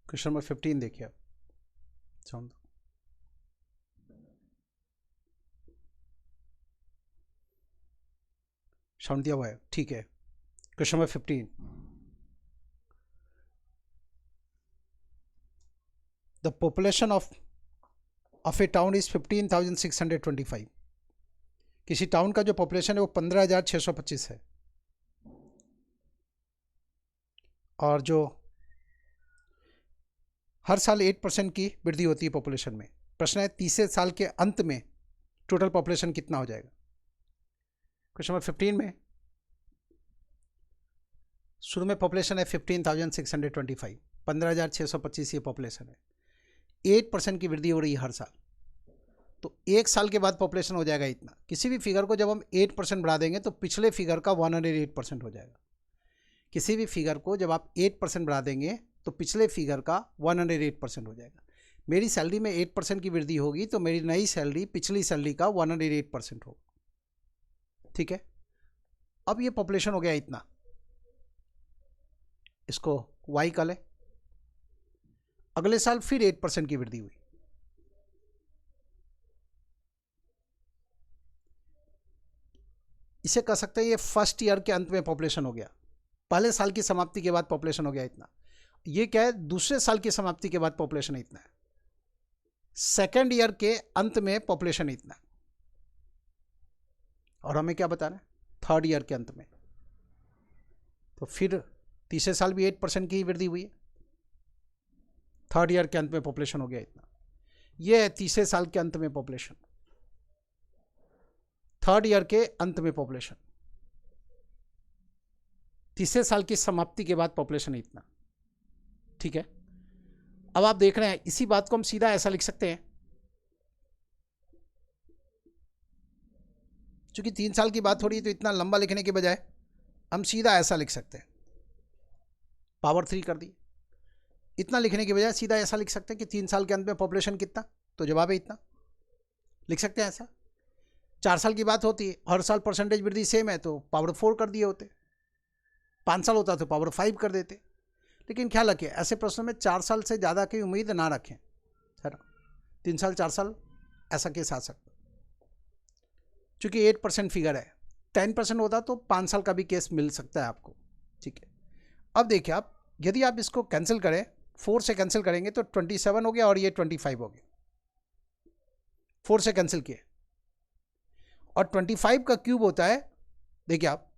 क्वेश्चन नंबर 15 देखिए आप, साउंड साउंड दिया हुआ है, ठीक है। Question number 15, the population of A town is 15,625। किसी टाउन का जो पॉपुलेशन है वो 15,625 है, और जो हर साल 8% की वृद्धि होती है पॉपुलेशन में। प्रश्न है तीसरे साल के अंत में टोटल पॉपुलेशन कितना हो जाएगा। क्वेश्चन नंबर 15 में शुरू में पॉपुलेशन है 15,625, 15,625 ये पॉपुलेशन है। 8% की वृद्धि हो रही है हर साल, तो एक साल के बाद पॉपुलेशन हो जाएगा इतना। किसी भी फिगर को जब हम 8% बढ़ा देंगे तो पिछले फिगर का 108% हो जाएगा। किसी भी फिगर को जब आप 8% बढ़ा देंगे तो पिछले फिगर का 108% हो जाएगा। मेरी सैलरी में 8% की वृद्धि होगी तो मेरी नई सैलरी पिछली सैलरी का 108% होगा। ठीक है, अब ये पॉपुलेशन हो गया इतना, इसको y का ले। अगले साल फिर 8% की वृद्धि हुई। इसे कह सकते हैं ये फर्स्ट ईयर के अंत में पॉपुलेशन हो गया, पहले साल की समाप्ति के बाद पॉपुलेशन हो गया इतना। ये क्या है, दूसरे साल की समाप्ति के बाद पॉपुलेशन इतना है, सेकेंड ईयर के अंत में पॉपुलेशन इतना है। और हमें क्या बताना है, थर्ड ईयर के अंत में। तो फिर तीसरे साल भी 8% की वृद्धि हुई है, थर्ड ईयर के अंत में पॉपुलेशन हो गया इतना। ये है तीसरे साल के अंत में पॉपुलेशन, थर्ड ईयर के अंत में पॉपुलेशन, तीसरे साल की समाप्ति के बाद पॉपुलेशन इतना। ठीक है, अब आप देख रहे हैं इसी बात को हम सीधा ऐसा लिख सकते हैं, क्योंकि 3 साल की बात हो रही है तो इतना लंबा लिखने के बजाय हम सीधा ऐसा लिख सकते हैं, पावर 3 कर दी। इतना लिखने के बजाय सीधा ऐसा लिख सकते हैं कि 3 साल के अंत में पॉपुलेशन कितना, तो जवाब है इतना, लिख सकते हैं ऐसा। 4 साल की बात होती है, हर साल परसेंटेज वृद्धि सेम है तो पावर 4 कर दिए होते, 5 साल होता तो पावर 5 कर देते। लेकिन ख्याल रखें ऐसे प्रश्नों में 4 साल से ज़्यादा की उम्मीद ना रखें, है ना। 3 साल 4 साल ऐसा केस आ सकता, चूँकि 8% फिगर है, 10% होता तो 5 साल का भी केस मिल सकता है आपको। ठीक है, अब देखिए आप, यदि आप इसको कैंसिल करें, 4 से कैंसिल करेंगे तो 27 हो गया और ये 25 हो गया, 4 से कैंसिल किए, और 25 का क्यूब होता है, देखिए आप,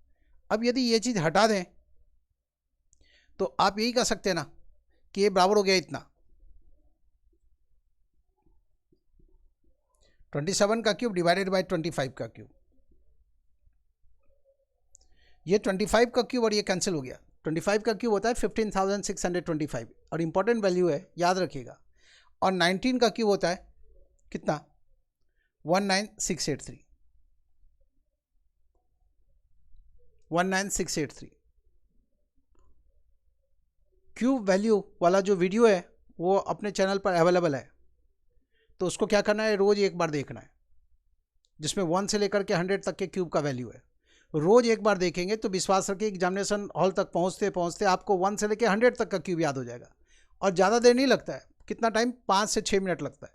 अब यदि ये चीज़ हटा दें तो आप यही कह सकते हैं ना कि ये बराबर हो गया इतना, 27 का क्यूब डिवाइडेड बाय 25 का क्यूब। ये 25 का क्यूब और ये कैंसिल हो गया, 25 का क्यूब होता है 15,625 और इंपॉर्टेंट वैल्यू है, याद रखिएगा। और 19 का क्यूब होता है कितना, 19683, 19683। क्यूब वैल्यू वाला जो वीडियो है वो अपने चैनल पर अवेलेबल है, तो उसको क्या करना है, रोज़ एक बार देखना है, जिसमें 1 से लेकर के 100 तक के क्यूब का वैल्यू है। रोज़ एक बार देखेंगे तो विश्वास रखिए एग्जामिनेशन हॉल तक पहुंचते पहुंचते आपको 1 से लेकर 100 तक का क्यूब याद हो जाएगा, और ज़्यादा देर नहीं लगता है, कितना टाइम, 5 से 6 मिनट लगता है।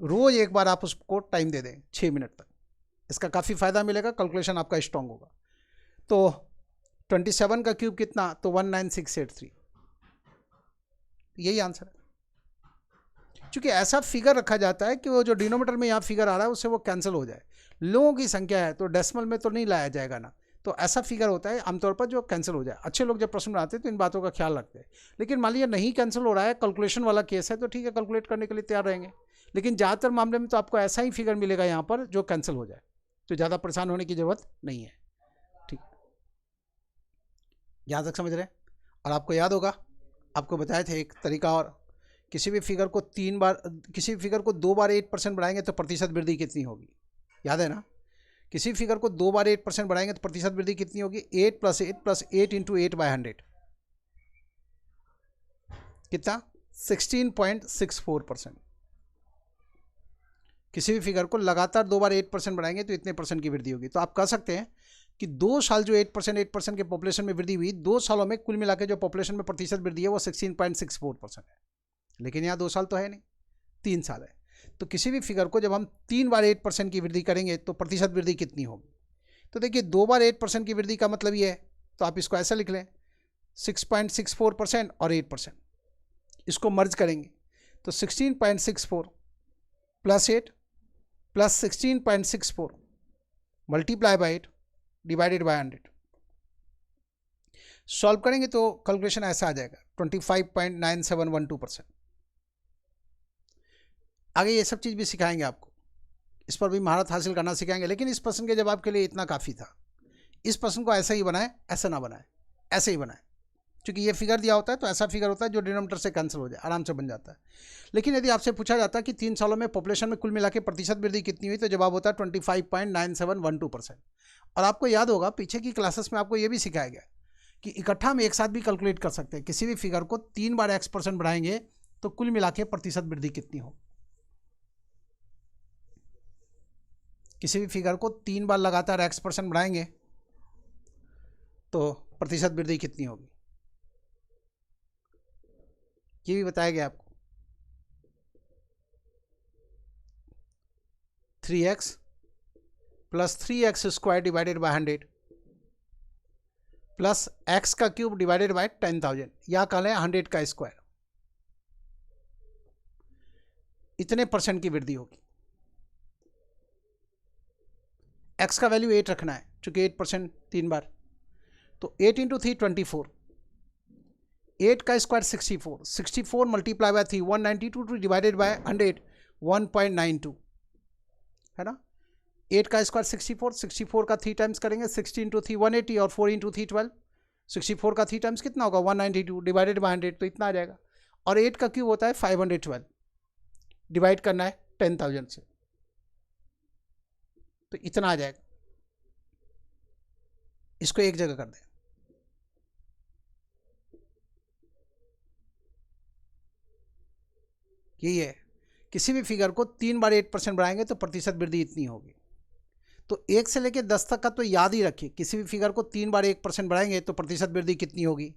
रोज़ एक बार आप उसको टाइम दे दें 6 मिनट तक, इसका काफ़ी फ़ायदा मिलेगा, कैलकुलेशन आपका स्ट्रॉन्ग होगा। तो 27 का क्यूब कितना, तो 19683, यही आंसर है। क्योंकि ऐसा फिगर रखा जाता है कि वो जो डिनोमीटर में यहाँ फिगर आ रहा है उससे वो कैंसिल हो जाए। लोगों की संख्या है तो डेसिमल में तो नहीं लाया जाएगा ना, तो ऐसा फिगर होता है आमतौर पर जो कैंसिल हो जाए। अच्छे लोग जब प्रश्न बनाते हैं तो इन बातों का ख्याल रखते हैं। लेकिन मान लीजिए नहीं कैंसिल हो रहा है, कैलकुलेशन वाला केस है, तो ठीक है, कैलकुलेट करने के लिए तैयार रहेंगे। लेकिन ज़्यादातर मामले में तो आपको ऐसा ही फिगर मिलेगा यहाँ पर जो कैंसिल हो जाए, तो ज़्यादा परेशान होने की ज़रूरत नहीं है। ठीक, यहाँ तक समझ रहे हैं। और आपको याद होगा, आपको बताए थे एक तरीका, और किसी भी फिगर को 3 बार, किसी भी फिगर को 2 बार 8% बढ़ाएंगे तो प्रतिशत वृद्धि कितनी होगी, याद है ना। किसी फिगर को 2 बार 8% बढ़ाएंगे तो प्रतिशत वृद्धि कितनी होगी, 8 + 8 + 8 × 8/100, कितना, 16.64%। किसी भी फिगर को लगातार 2 बार 8% बढ़ाएंगे तो इतने परसेंट की वृद्धि होगी। तो आप कह सकते हैं कि 2 साल जो 8% के पॉपुलेशन में वृद्धि हुई, 2 सालों में कुल मिला के जो पॉपुलेशन में प्रतिशत वृद्धि है वो 16.64% है। लेकिन यहाँ 2 साल तो है नहीं, 3 साल है। तो किसी भी फिगर को जब हम 3 बार 8% की वृद्धि करेंगे तो प्रतिशत वृद्धि कितनी होगी। तो देखिए 2 बार 8% की वृद्धि का मतलब ये है, तो आप इसको ऐसा लिख लें, 6.64% और 8%, इसको मर्ज करेंगे तो 16.64 + 8 + 16.64 multiply by 8 divided by 100। Solve करेंगे तो कैलकुलेशन ऐसा आ जाएगा, 25.9712%। आगे ये सब चीज़ भी सिखाएंगे आपको, इस पर भी महारत हासिल करना सिखाएंगे। लेकिन इस प्रश्न के जवाब के लिए इतना काफ़ी था। इस प्रश्न को ऐसा ही बनाए, ऐसा ना बनाए, ऐसे ही बनाए, क्योंकि ये फिगर दिया होता है तो ऐसा फिगर होता है जो डिनोमीटर से कैंसिल हो जाए, आराम से बन जाता है। लेकिन यदि आपसे पूछा जाता है कि 3 सालों में पॉपुलेशन में कुल मिला के प्रतिशत वृद्धि कितनी हुई, तो जवाब होता है 25.9712%। और आपको याद होगा पीछे की क्लासेस में आपको ये भी सिखाया गया कि इकट्ठा में एक साथ भी कैलकुलेट कर सकते हैं। किसी भी फिगर को 3 बार x% बढ़ाएंगे तो कुल मिला के प्रतिशत वृद्धि कितनी हो। किसी भी फिगर को 3 बार लगातार x% बढ़ाएंगे तो प्रतिशत वृद्धि कितनी होगी। ये भी बताया गया आपको। 3x plus 3x square divided by 100 plus x का क्यूब डिवाइडेड बाय 10,000, या कह लें 100 का स्क्वायर। इतने परसेंट की वृद्धि होगी। x का वैल्यू 8 रखना है, चूंकि 8% 3 बार, तो 8 इंटू 3 24, 8 का square 64, 64 multiply by 3 192 divided by 100 1.92 है ना। 8 का स्क्वायर 64, 64 का 3 टाइम्स करेंगे, 60 इंटू 3 180 और 4 इंटू 3 12, 64 का 3 टाइम्स कितना होगा 192 डिवाइडेड बाय 100, तो इतना आ जाएगा। और 8 का क्यूब होता है 512, डिवाइड करना है 10,000 से, तो इतना आ जाएगा। इसको एक जगह कर दें। यही है, किसी भी फिगर को 3 बार 8% बढ़ाएंगे तो प्रतिशत वृद्धि इतनी होगी। तो 1 से लेकर 10 तक का तो याद ही रखिए, किसी भी फिगर को 3 बार 1% बढ़ाएंगे तो प्रतिशत वृद्धि कितनी होगी।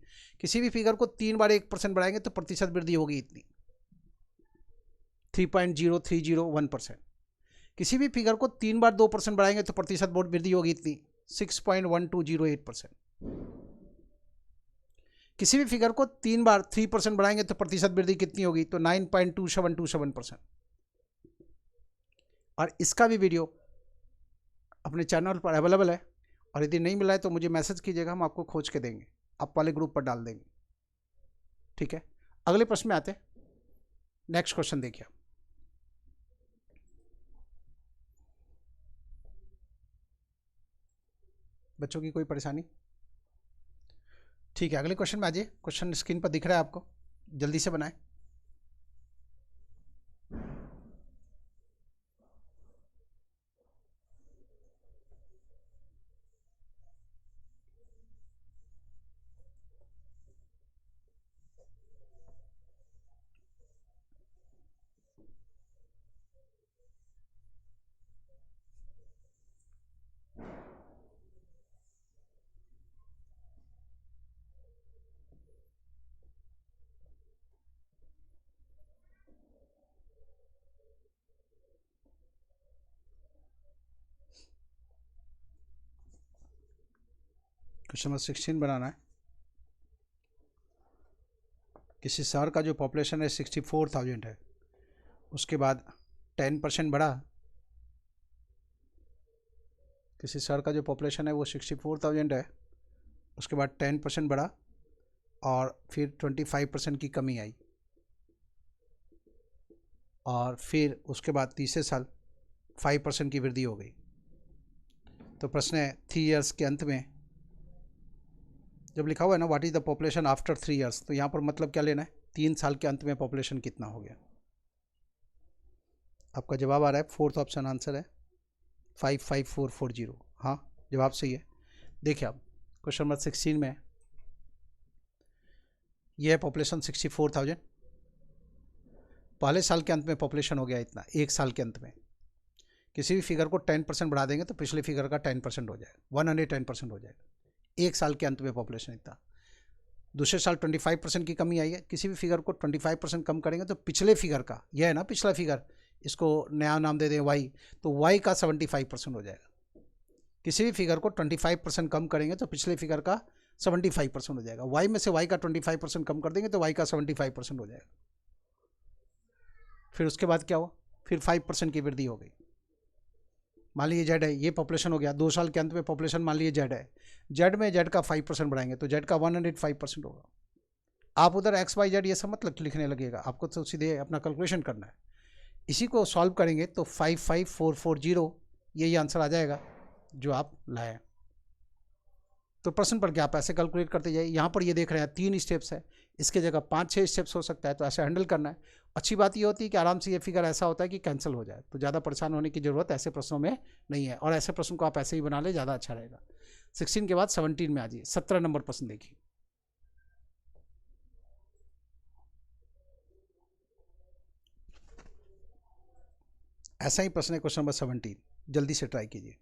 किसी भी फिगर को 3 बार 1% बढ़ाएंगे तो प्रतिशत वृद्धि होगी इतनी, 3.0301%। किसी भी फिगर को 3 बार 2% बढ़ाएंगे तो प्रतिशत वृद्धि होगी इतनी, 6.1208%। किसी भी फिगर को 3 बार 3% बढ़ाएंगे तो प्रतिशत वृद्धि कितनी होगी, तो 9.2727%। और इसका भी वीडियो अपने चैनल पर अवेलेबल है, और यदि नहीं मिला है तो मुझे मैसेज कीजिएगा, हम आपको खोज के देंगे, आप वाले ग्रुप पर डाल देंगे। ठीक है, अगले प्रश्न में आते हैं। नेक्स्ट क्वेश्चन देखिए। बच्चों की कोई परेशानी? ठीक है, अगले क्वेश्चन में आ जाइए। क्वेश्चन स्क्रीन पर दिख रहा है आपको, जल्दी से बनाएं। क्वेश्चन नंबर 16 बनाना है। किसी शहर का जो पॉपुलेशन है 64,000 है, उसके बाद 10% बढ़ा। किसी शहर का जो पॉपुलेशन है वो 64,000 है, उसके बाद 10% बढ़ा और फिर 25% की कमी आई, और फिर उसके बाद तीसरे साल 5% की वृद्धि हो गई। तो प्रश्न है 3 ईयर्स के अंत में, जब लिखा हुआ है ना what is the population after 3 years, तो यहाँ पर मतलब क्या लेना है, 3 साल के अंत में पॉपुलेशन कितना हो गया। आपका जवाब आ रहा है, फोर्थ ऑप्शन आंसर है 55440। हाँ, जवाब सही है। देखिए आप क्वेश्चन नंबर 16 में यह है पॉपुलेशन 64,000, पहले साल के अंत में पॉपुलेशन हो गया इतना, एक साल के अंत में। किसी भी फिगर को 10% बढ़ा देंगे तो पिछले फिगर का 10% हो जाएगा, 110% हो जाएगा। एक साल के अंत में पॉपुलेशन इतना। दूसरे साल 25% की कमी आई है, किसी भी फिगर को 25% कम करेंगे तो पिछले फिगर का, यह है ना पिछला फिगर, इसको नया नाम दे दें वाई, तो वाई का 75% हो जाएगा। किसी भी फिगर को 25% कम करेंगे तो पिछले फिगर का 75% हो जाएगा। वाई में से वाई का 25% कम कर देंगे तो वाई का 75% हो जाएगा। फिर उसके बाद क्या हुआ, फिर 5% की वृद्धि हो गई। मान लीजिए जेड है, ये पॉपुलेशन हो गया, 2 साल के अंत में पॉपुलेशन मान लीजिए जेड है, जेड में जेड का 5% बढ़ाएंगे तो जेड का 105% होगा। आप उधर एक्स वाई जेड ये सब मतलब लिखने लगेगा, आपको तो सीधे अपना कैलकुलेशन करना है। इसी को सॉल्व करेंगे तो 55440 यही आंसर आ जाएगा जो आप लाए। तो प्रश्न पर क्या आप ऐसे कैलकुलेट करते जाइए। यहाँ पर ये देख रहे हैं 3 स्टेप्स है, इसके जगह 5-6 स्टेप्स हो सकता है, तो ऐसे हैंडल करना है। अच्छी बात ये होती है कि आराम से ये फिगर ऐसा होता है कि कैंसिल हो जाए, तो ज़्यादा परेशान होने की ज़रूरत ऐसे प्रश्नों में नहीं है, और ऐसे प्रश्न को आप ऐसे ही बना ले, ज़्यादा अच्छा रहेगा। 16 के बाद 17 में आ जाइए, 17 नंबर प्रश्न देखिए। ऐसा ही प्रश्न है क्वेश्चन नंबर 17, जल्दी से ट्राई कीजिए।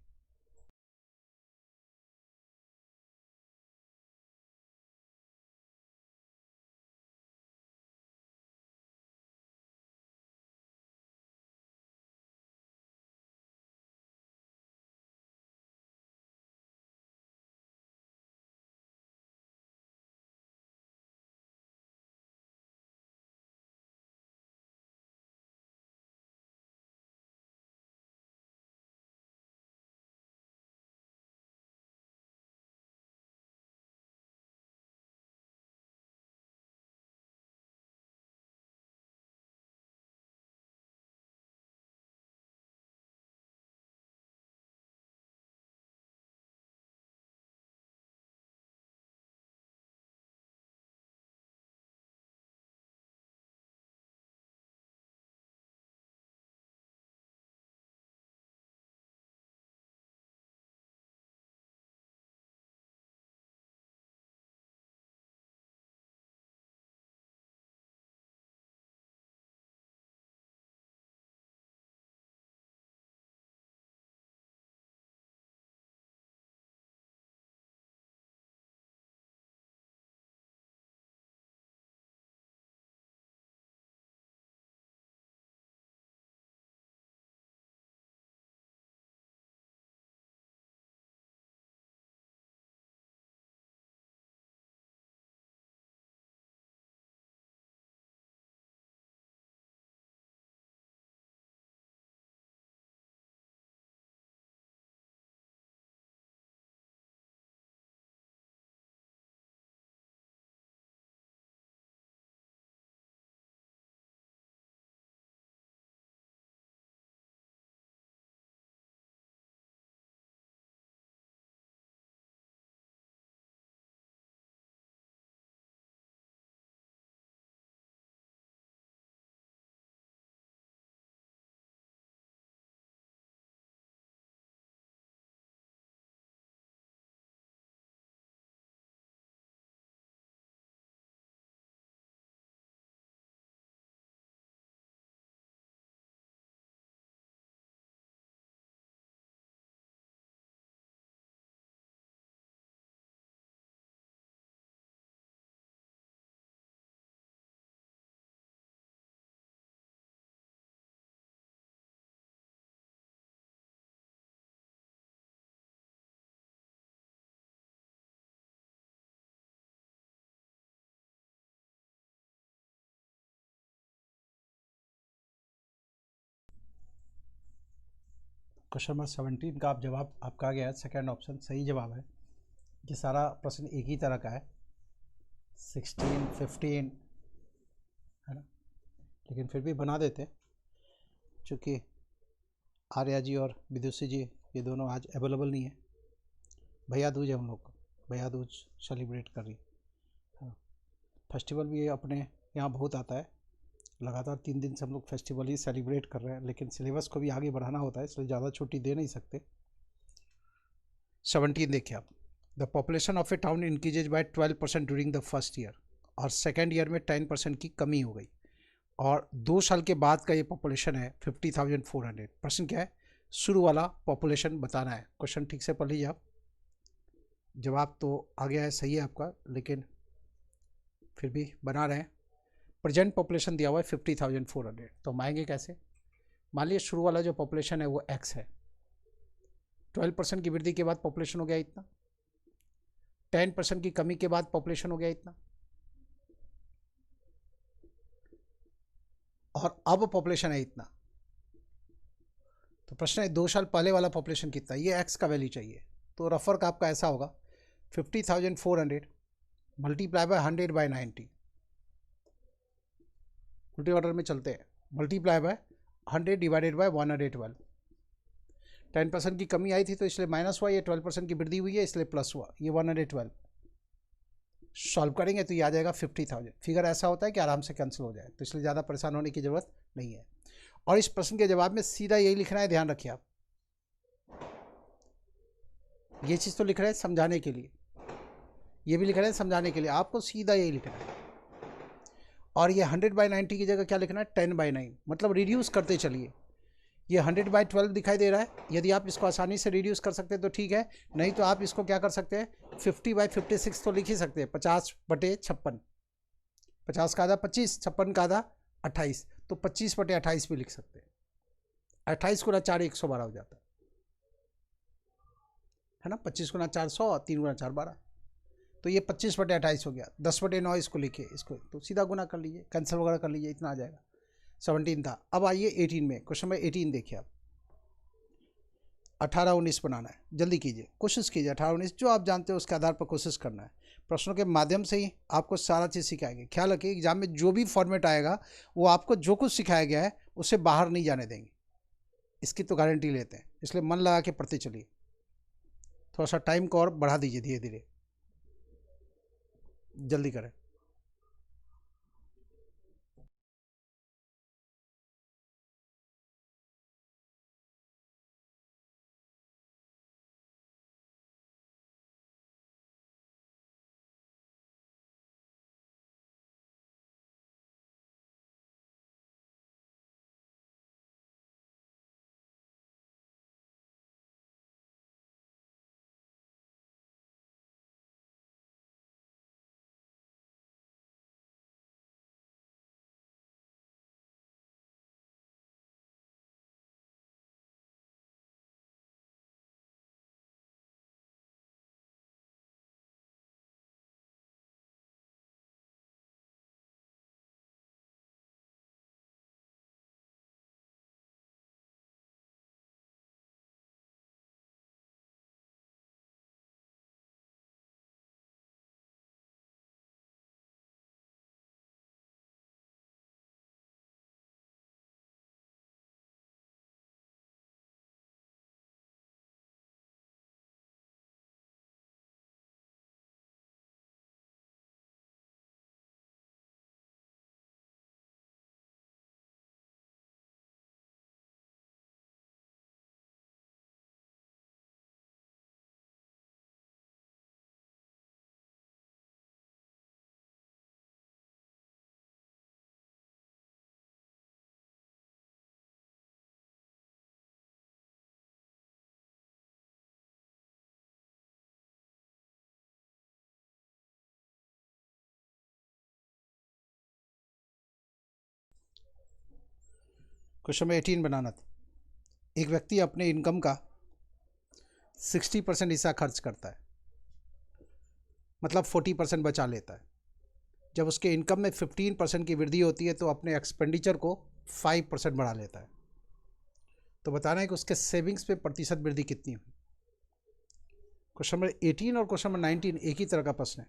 क्वेश्चन नंबर 17 का आप जवाब आपका आ गया है, सेकेंड ऑप्शन सही जवाब है। ये सारा प्रश्न एक ही तरह का है, 16, 15 है ना, लेकिन फिर भी बना देते चूँकि आर्या जी और विदुषी जी ये दोनों आज अवेलेबल नहीं है। भैया दूज है हम लोग, भैया दूज सेलिब्रेट कर रही है। फेस्टिवल भी अपने यहाँ बहुत आता है, लगातार 3 दिन से हम लोग फेस्टिवल ही सेलिब्रेट कर रहे हैं, लेकिन सिलेबस को भी आगे बढ़ाना होता है, इसलिए ज़्यादा छुट्टी दे नहीं सकते। 17 देखिए आप, the population of A town increases by 12% during the first year, और सेकेंड ईयर में 10% की कमी हो गई, और 2 साल के बाद का ये पॉपुलेशन है 50,400। प्रश्न क्या है? शुरू वाला पॉपुलेशन बताना है। क्वेश्चन ठीक से पढ़ लीजिए आप। जवाब तो आ गया है, सही है आपका, लेकिन फिर भी बना रहे हैं। प्रेजेंट पॉपुलेशन दिया हुआ है 50,400, तो हम आएंगे कैसे? मान लीजिए शुरू वाला जो पॉपुलेशन है वो x है, 12% की वृद्धि के बाद पॉपुलेशन हो गया इतना, 10% की कमी के बाद पॉपुलेशन हो गया इतना, और अब पॉपुलेशन है इतना। तो प्रश्न है 2 साल पहले वाला पॉपुलेशन कितना, ये x का वैल्यू चाहिए। तो रफर का आपका ऐसा होगा 50,400 मल्टीप्लाई बाय 100/90, उल्टे ऑर्डर में चलते हैं, मल्टीप्लाई बाय 100 डिवाइडेड बाय 112। 10% की कमी आई थी तो इसलिए माइनस हुआ, ये 12% की वृद्धि हुई है इसलिए प्लस हुआ, ये 112। सॉल्व करेंगे तो ये आ जाएगा 50,000। फिगर ऐसा होता है कि आराम से कैंसिल हो जाए, तो इसलिए ज़्यादा परेशान होने की ज़रूरत नहीं है। और इस प्रश्न के जवाब में सीधा यही लिखना है, ध्यान रखिए आप, ये चीज़ तो लिख रहे हैं समझाने के लिए, ये भी लिख रहे हैं समझाने के लिए, आपको सीधा यही लिखना है। और ये 100/90 की जगह क्या लिखना है? 10/9, मतलब रिड्यूस करते चलिए। ये 100/12 दिखाई दे रहा है, यदि आप इसको आसानी से रिड्यूस कर सकते हैं तो ठीक है, नहीं तो आप इसको क्या कर सकते हैं, 50/56 तो लिख ही सकते हैं, 50/56, 50 का आधा 25, 56 का आधा 28, तो 25/28 भी लिख सकते हैं। 28 गुना 4 112 हो जाता है ना, 25 गुना 4 100, 3 गुना 4 12, तो ये 25/28 हो गया। 10/9 इसको लिखिए, इसको तो सीधा गुना कर लीजिए, कैंसिल वगैरह कर लीजिए, इतना आ जाएगा। 17 था। अब आइए 18 में, क्वेश्चन नंबर 18 देखिए आप, 18-19 बनाना है, जल्दी कीजिए, कोशिश कीजिए, 18-19 जो आप जानते हो उसके आधार पर कोशिश करना है। प्रश्नों के माध्यम से ही आपको सारा चीज़ सिखाएंगे। ख्याल रखिए एग्जाम में जो भी फॉर्मेट आएगा वो आपको जो कुछ सिखाया गया है उससे बाहर नहीं जाने देंगे, इसकी तो गारंटी लेते हैं, इसलिए मन लगा के पढ़ते चलिए। थोड़ा सा टाइम को और बढ़ा दीजिए, धीरे धीरे जल्दी करें। क्वेश्चन नंबर 18 बनाना था। एक व्यक्ति अपने इनकम का 60% हिस्सा खर्च करता है, मतलब 40% बचा लेता है। जब उसके इनकम में 15% की वृद्धि होती है तो अपने एक्सपेंडिचर को 5% बढ़ा लेता है। तो बताना है कि उसके सेविंग्स पे प्रतिशत वृद्धि कितनी हुई। क्वेश्चन नंबर 18 और क्वेश्चन नंबर 19 एक ही तरह का प्रश्न है।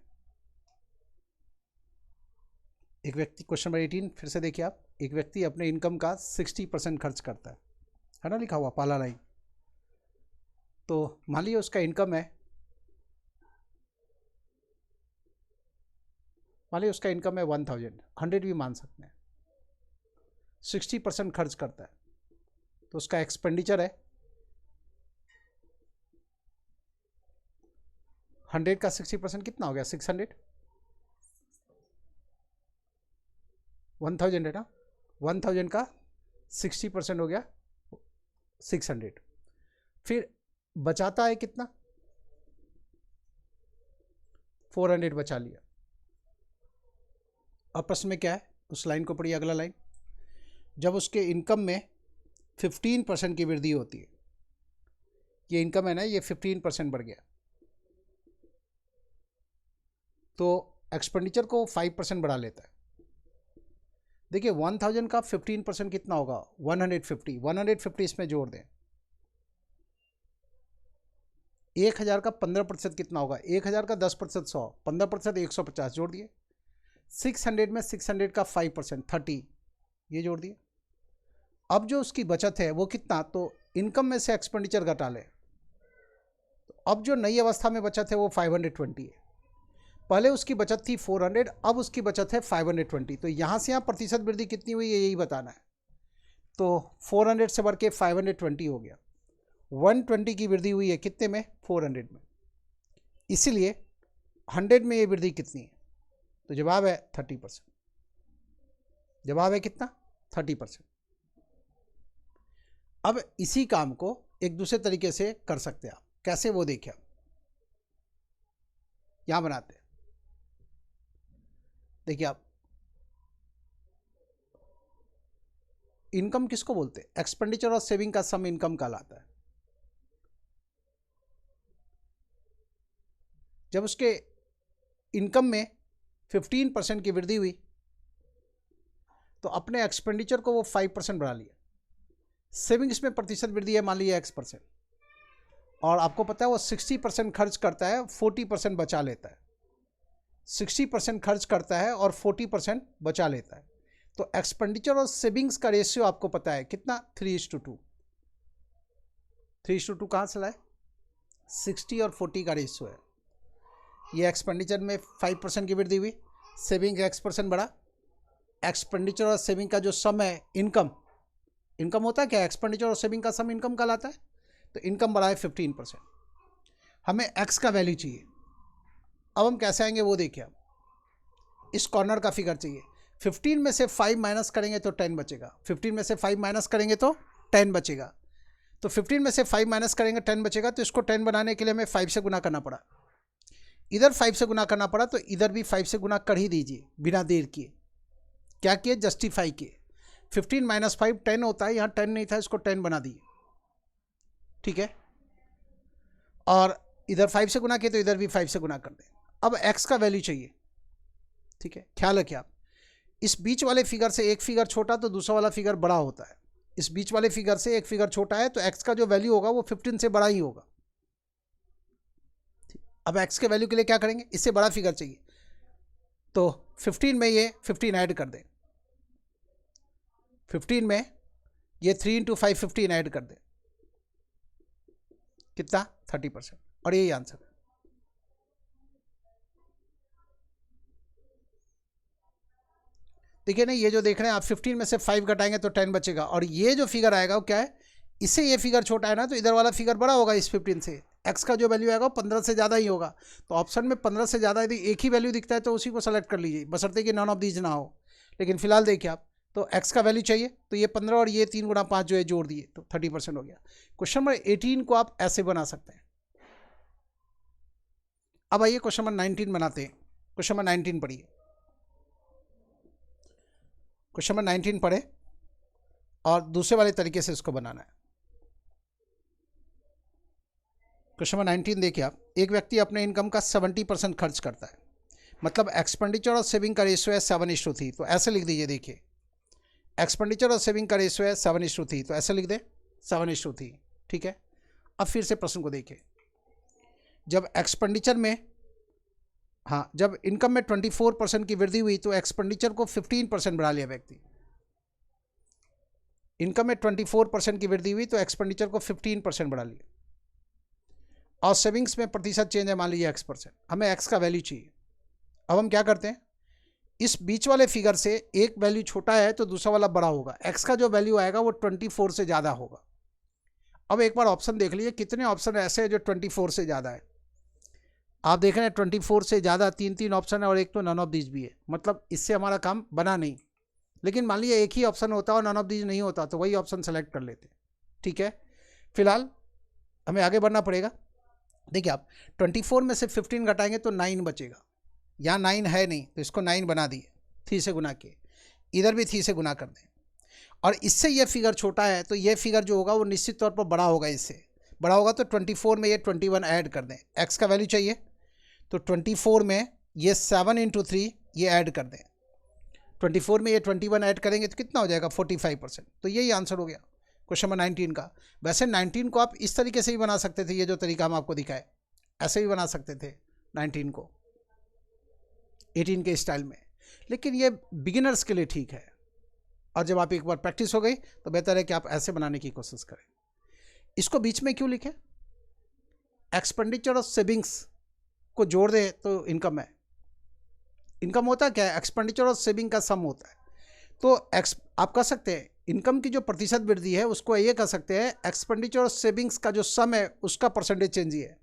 एक व्यक्ति, क्वेश्चन नंबर 18 फिर से देखिए आप, एक व्यक्ति अपने इनकम का 60% खर्च करता है ना, लिखा हुआ पहला लाइन। तो मान लीजिए उसका इनकम है, मान लीजिए उसका इनकम है 1000, 100 भी मान सकते हैं। 60% खर्च करता है तो उसका एक्सपेंडिचर है 100 का 60% कितना हो गया? 600। 1000 है ना, 1000 का 60% हो गया 600। फिर बचाता है कितना? 400 बचा लिया। अब प्रश्न में क्या है, उस लाइन को पढ़िए, अगला लाइन। जब उसके इनकम में 15% की वृद्धि होती है, ये इनकम है ना, ये 15% बढ़ गया, तो एक्सपेंडिचर को 5% बढ़ा लेता है। देखिए 1000 का 15% कितना होगा? 150। 150 इसमें जोड़ दें। 1000 का 15% कितना होगा? 1000 का 10% 100, 15% 150 जोड़ दिए। 600 में 600 का 5% 30, ये जोड़ दिए। अब जो उसकी बचत है वो कितना? तो इनकम में से एक्सपेंडिचर घटा ले। तो अब जो नई अवस्था में बचत है वो 520 है। पहले उसकी बचत थी 400, अब उसकी बचत है 520। तो यहाँ से यहाँ प्रतिशत वृद्धि कितनी हुई है, यही बताना है। तो 400 से बढ़ के 520 हो गया। 120 की वृद्धि हुई है कितने में? 400 में। इसीलिए 100 में ये वृद्धि कितनी है? तो जवाब है 30%। जवाब है कितना? 30%। अब इसी काम को एक दूसरे तरीके से कर सकते हैं आप। कैसे, वो देखिए आप। यहां बनाते हैं, देखिए आप, इनकम किसको बोलते हैं? एक्सपेंडिचर और सेविंग का सम इनकम कहलाता है। जब उसके इनकम में 15% की वृद्धि हुई तो अपने एक्सपेंडिचर को वो 5% बढ़ा लिया। सेविंग्स में प्रतिशत वृद्धि है मान लीजिए X%, और आपको पता है वो 60% खर्च करता है, 40% बचा लेता है। 60% खर्च करता है और 40% बचा लेता है। तो एक्सपेंडिचर और सेविंग्स का रेशियो आपको पता है कितना? 3:2। 3:2 कहाँ से लाए? 60 और 40 का रेशियो है। ये एक्सपेंडिचर में 5% की वृद्धि हुई, सेविंग X% बढ़ा। एक्सपेंडिचर और सेविंग का जो सम है इनकम, इनकम होता है क्या? एक्सपेंडिचर और सेविंग का सम इनकम कहलाता है। तो इनकम बढ़ा है 15%। हमें एक्स का वैल्यू चाहिए। अब हम कैसे आएंगे वो देखिए आप। इस कॉर्नर का फिगर चाहिए। 15 में से 5 माइनस करेंगे तो 10 बचेगा। 15 में से 5 माइनस करेंगे तो 10 बचेगा। तो 15 में से 5 माइनस करेंगे 10 बचेगा। तो इसको 10 बनाने के लिए हमें 5 से गुना करना पड़ा। इधर 5 से गुना करना पड़ा तो इधर भी 5 से गुना कर ही दीजिए बिना देर किए। क्या किए? जस्टिफाई किए। 15 माइनस 5 10 होता है, यहाँ 10 नहीं था, इसको 10 बना दिए। ठीक है, और इधर 5 से गुना किए तो इधर भी 5 से गुना कर दें। अब x का वैल्यू चाहिए। ठीक है, ख्याल रखिए आप, इस बीच वाले फिगर से एक फिगर छोटा तो दूसरा वाला फिगर बड़ा होता है। इस बीच वाले फिगर से एक फिगर छोटा है तो x का जो वैल्यू होगा वो 15 से बड़ा ही होगा। अब x के वैल्यू के लिए क्या करेंगे? इससे बड़ा फिगर चाहिए तो 15 में ये 15 ऐड कर दें। 15 में ये 3 × 5 15 ऐड कर दें। कितना? 30%। और यही आंसर है। देखिए ना, ये जो देख रहे हैं आप, 15 में से 5 घटाएंगे तो 10 बचेगा, और ये जो फिगर आएगा वो क्या है? इससे ये फिगर छोटा है ना, तो इधर वाला फिगर बड़ा होगा इस 15 से। x का जो वैल्यू आएगा वो 15 से ज़्यादा ही होगा। तो ऑप्शन में 15 से ज़्यादा यदि एक ही वैल्यू दिखता है तो उसी को सेलेक्ट कर लीजिए, बशर्ते कि नॉन ऑफ दीज ना हो। लेकिन फिलहाल देखिए आप, तो x का वैल्यू चाहिए तो ये 15 और ये 3 × 5 जो है जोड़ दिए तो 30% हो गया। क्वेश्चन नंबर 18 को आप ऐसे बना सकते हैं। अब आइए क्वेश्चन नंबर 19 बनाते हैं। क्वेश्चन नंबर 19 पढ़िए। क्वेश्चन नंबर 19 पढ़े और दूसरे वाले तरीके से इसको बनाना है। क्वेश्चन नंबर 19 देखिए आप, एक व्यक्ति अपने इनकम का 70% खर्च करता है, मतलब एक्सपेंडिचर और सेविंग का रेशियो है 7:3। तो ऐसे लिख दीजिए, देखिए एक्सपेंडिचर और सेविंग का रेशियो है 7:3, तो ऐसे लिख दें 7:3। ठीक है, अब फिर से प्रश्न को देखिए। जब एक्सपेंडिचर में, हाँ, जब इनकम में 24% की वृद्धि हुई तो एक्सपेंडिचर को 15% बढ़ा लिया व्यक्ति। इनकम में 24% की वृद्धि हुई तो एक्सपेंडिचर को 15% बढ़ा लिया। और सेविंग्स में प्रतिशत चेंज है, मान लीजिए X%। हमें X का वैल्यू चाहिए। अब हम क्या करते हैं, इस बीच वाले फिगर से एक वैल्यू छोटा है तो दूसरा वाला बड़ा होगा। X का जो वैल्यू आएगा वो 24 से ज़्यादा होगा। अब एक बार ऑप्शन देख लीजिए, कितने ऑप्शन ऐसे हैं जो 24 से ज़्यादा है। आप देख रहे हैं 24 से ज़्यादा 3 ऑप्शन है और एक तो नन ऑफ दीज भी है, मतलब इससे हमारा काम बना नहीं। लेकिन मान लीजिए एक ही ऑप्शन होता और नन ऑफ दीज नहीं होता तो वही ऑप्शन सेलेक्ट कर लेते। ठीक है, फिलहाल हमें आगे बढ़ना पड़ेगा। देखिए आप 24 में से 15 घटाएंगे तो 9 बचेगा। यहाँ 9 है नहीं तो इसको 9 बना दिए, 3 से गुना किए, इधर भी 3 से गुना कर दें। और इससे ये फिगर छोटा है तो ये फिगर जो होगा वो निश्चित तौर पर बड़ा होगा। इससे बड़ा होगा तो 24 में ये 21 ऐड कर दें। एक्स का वैल्यू चाहिए तो 24 में ये 7 × 3 ये ऐड कर दें। 24 में ये 21 ऐड करेंगे तो कितना हो जाएगा 45%। तो यही आंसर हो गया क्वेश्चन नंबर 19 का। वैसे 19 को आप इस तरीके से ही बना सकते थे, ये जो तरीका हम आपको दिखाए ऐसे ही बना सकते थे 19 को 18 के स्टाइल में, लेकिन ये बिगिनर्स के लिए ठीक है। और जब आप एक बार प्रैक्टिस हो गई तो बेहतर है कि आप ऐसे बनाने की कोशिश करें। इसको बीच में क्यों लिखे, एक्सपेंडिचर और सेविंग्स को जोड़ दें तो इनकम है। इनकम होता क्या है, एक्सपेंडिचर और सेविंग का सम होता है। तो आप कह सकते हैं इनकम की जो प्रतिशत वृद्धि है उसको ये कह सकते हैं एक्सपेंडिचर और सेविंग्स का जो सम है उसका परसेंटेज चेंज ही है।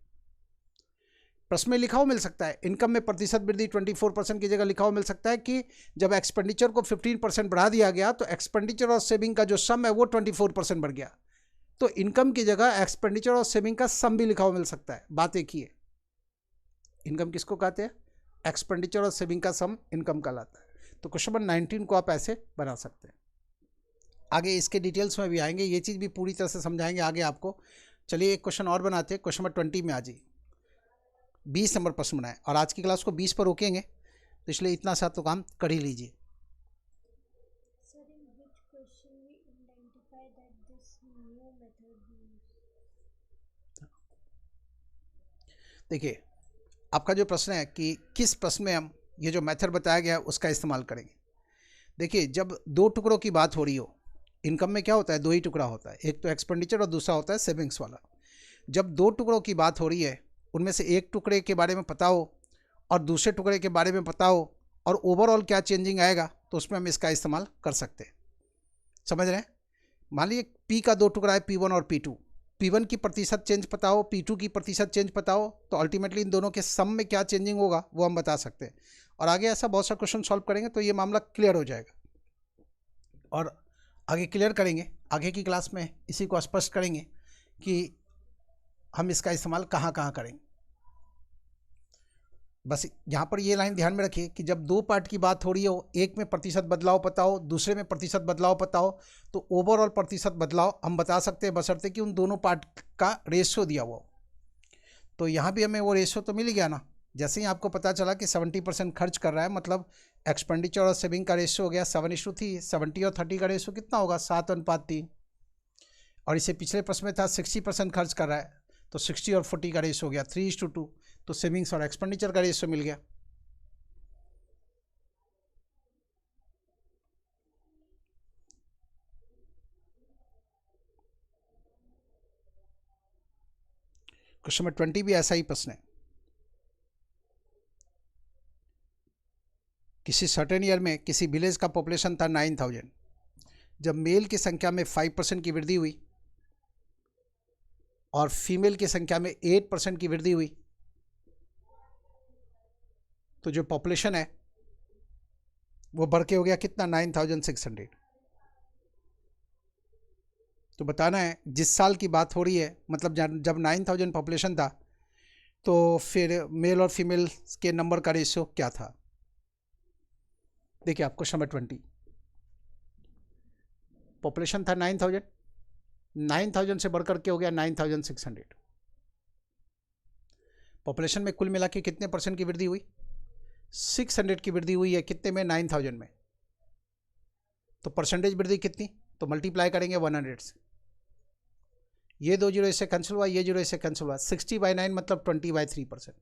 प्रश्न में लिखा हुआ मिल सकता है इनकम में प्रतिशत वृद्धि 24% की जगह लिखा हुआ मिल सकता है कि जब एक्सपेंडिचर को 15% बढ़ा दिया गया तो एक्सपेंडिचर और सेविंग का जो सम है वो 24% बढ़ गया। तो इनकम की जगह एक्सपेंडिचर और सेविंग का सम भी लिखा हुआ मिल सकता है। बात एक ही है। इनकम किसको कहते हैं, एक्सपेंडिचर और सेविंग का सम इनकम कहलाता है। तो क्वेश्चन नंबर 19 को आप ऐसे बना सकते हैं। आगे इसके डिटेल्स में भी आएंगे, ये चीज़ भी पूरी तरह से समझाएंगे आगे आपको। चलिए एक क्वेश्चन और बनाते हैं। क्वेश्चन नंबर 20 में आ जाइए। 20 नंबर प्रश्न बनाए और आज की क्लास को 20 पर रोकेंगे तो इसलिए इतना सा तो काम कर ही लीजिए। देखिए आपका जो प्रश्न है कि किस प्रश्न में हम ये जो मेथड बताया गया है उसका इस्तेमाल करेंगे। देखिए जब दो टुकड़ों की बात हो रही हो, इनकम में क्या होता है, दो ही टुकड़ा होता है, एक तो एक्सपेंडिचर और दूसरा होता है सेविंग्स वाला। जब दो टुकड़ों की बात हो रही है उनमें से एक टुकड़े के बारे में पता हो और दूसरे टुकड़े के बारे में पता हो और ओवरऑल क्या चेंजिंग आएगा तो उसमें हम इसका इस्तेमाल कर सकते हैं। समझ रहे हैं। मान लीजिए पी का दो टुकड़ा है, P1 और P2। P1 की प्रतिशत चेंज पता हो, P2 की प्रतिशत चेंज पता हो तो अल्टीमेटली इन दोनों के सम में क्या चेंजिंग होगा वो हम बता सकते हैं। और आगे ऐसा बहुत सा क्वेश्चन सॉल्व करेंगे तो ये मामला क्लियर हो जाएगा और आगे क्लियर करेंगे। आगे की क्लास में इसी को स्पष्ट करेंगे कि हम इसका इस्तेमाल कहाँ कहाँ करेंगे। बस यहाँ पर ये लाइन ध्यान में रखिए कि जब दो पार्ट की बात हो रही हो, एक में प्रतिशत बदलाव पता हो, दूसरे में प्रतिशत बदलाव पता हो तो ओवरऑल प्रतिशत बदलाव हम बता सकते हैं बशर्ते कि उन दोनों पार्ट का रेशियो दिया हुआ हो। तो यहाँ भी हमें वो रेशियो तो मिल गया ना। जैसे ही आपको पता चला कि 70% खर्च कर रहा है, मतलब एक्सपेंडिचर और सेविंग का रेशियो हो गया 7:3। 70 और 30 का रेशियो कितना होगा, 7:3। और इसे पिछले प्रश्न में था 60% खर्च कर रहा है तो 60 और 40 का रेशियो हो गया 3:2। तो सेविंग्स और एक्सपेंडिचर का रेशियो मिल गया। क्वेश्चन नंबर 20 भी ऐसा ही प्रश्न है। किसी सर्टेन ईयर में किसी विलेज का पॉपुलेशन था 9000। जब मेल की संख्या में 5% की वृद्धि हुई और फीमेल की संख्या में 8% की वृद्धि हुई तो जो पॉपुलेशन है वो बढ़ के हो गया कितना, 9600। तो बताना है जिस साल की बात हो रही है, मतलब जब 9000 पॉपुलेशन था तो फिर मेल और फीमेल के नंबर का रेशियो क्या था। देखिए आप क्वेश्चन नंबर 20, पॉपुलेशन था 9000 से बढ़कर के हो गया 9600। पॉपुलेशन में कुल मिला के कितने परसेंट की वृद्धि हुई, 600 की वृद्धि हुई है कितने में, 9000 में। तो परसेंटेज वृद्धि कितनी, तो मल्टीप्लाई करेंगे 100 से। ये 2 जीरो इससे कैंसिल हुआ, ये जीरो इससे कैंसिल हुआ। 60/9 मतलब 20/3%।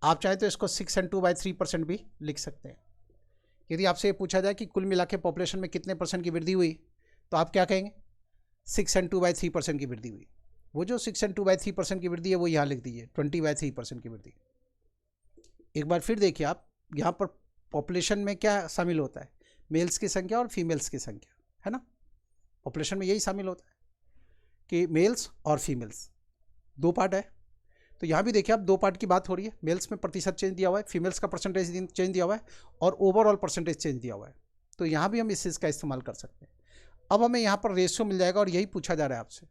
आप चाहे तो इसको 6 and 2/3% भी लिख सकते हैं। यदि आपसे ये पूछा जाए कि कुल मिला के पॉपुलेशन में कितने % की वृद्धि हुई, तो आप क्या कहेंगे? 6 and 2/3% की वृद्धि हुई। वो जो 6 and 2/3% की वृद्धि है वो यहाँ लिख दीजिए, 20/3% की वृद्धि। एक बार फिर देखिए आप, यहाँ पर पॉपुलेशन में क्या शामिल होता है? मेल्स की संख्या और फीमेल्स की संख्या, है ना। पॉपुलेशन में यही शामिल होता है कि मेल्स और फीमेल्स, 2 पार्ट है। तो यहाँ भी देखिए आप 2 पार्ट की बात हो रही है। मेल्स में प्रतिशत चेंज दिया हुआ है, फीमेल्स का परसेंटेज चेंज दिया हुआ है, और ओवरऑल परसेंटेज चेंज दिया हुआ है। तो यहाँ भी हम इस चीज़ का इस्तेमाल कर सकते हैं। अब हमें यहाँ पर रेशियो मिल जाएगा और यही पूछा जा रहा है आपसे।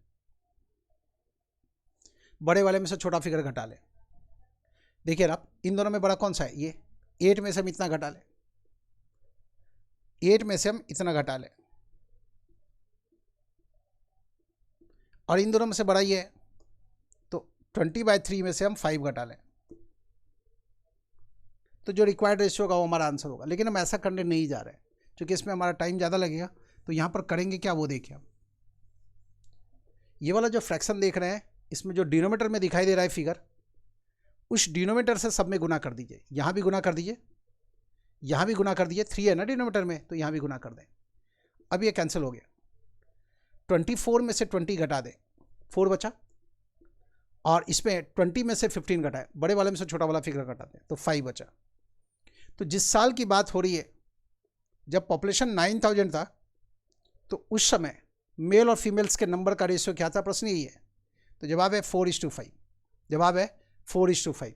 बड़े वाले में से छोटा फिगर घटा लें। देखिए आप, इन दोनों में बड़ा कौन सा है? ये 8 में से हम इतना घटा लें, 8 में से हम इतना घटा लें, और इन दोनों में से बड़ा ये है, तो 20/3 में से हम 5 घटा लें, तो जो रिक्वायर्ड रेशियो होगा वो हमारा आंसर होगा। लेकिन हम ऐसा करने नहीं जा रहे हैं क्योंकि इसमें हमारा टाइम ज़्यादा लगेगा। तो यहाँ पर करेंगे क्या, वो देखिए हम। ये वाला जो फ्रैक्शन देख रहे हैं, इसमें जो डिनोमीटर में दिखाई दे रहा है फिगर, उस डिनोमीटर से सब में गुना कर दीजिए। यहाँ भी गुना कर दीजिए, यहाँ भी गुना कर दीजिए। 3 है ना डिनोमीटर में, तो यहाँ भी गुना कर दें। अब ये कैंसिल हो गया। 24 में से 20 घटा दें, 4 बचा, और इसमें 20 में से 15 घटाए, बड़े वाले में से छोटा वाला फिगर घटा दें, तो 5 बचा। तो जिस साल की बात हो रही है, जब पॉपुलेशन 9000 था, तो उस समय मेल और फीमेल्स के नंबर का रेशियो क्या था? प्रश्न यही है। तो जवाब है 4:5। जवाब है 4:5।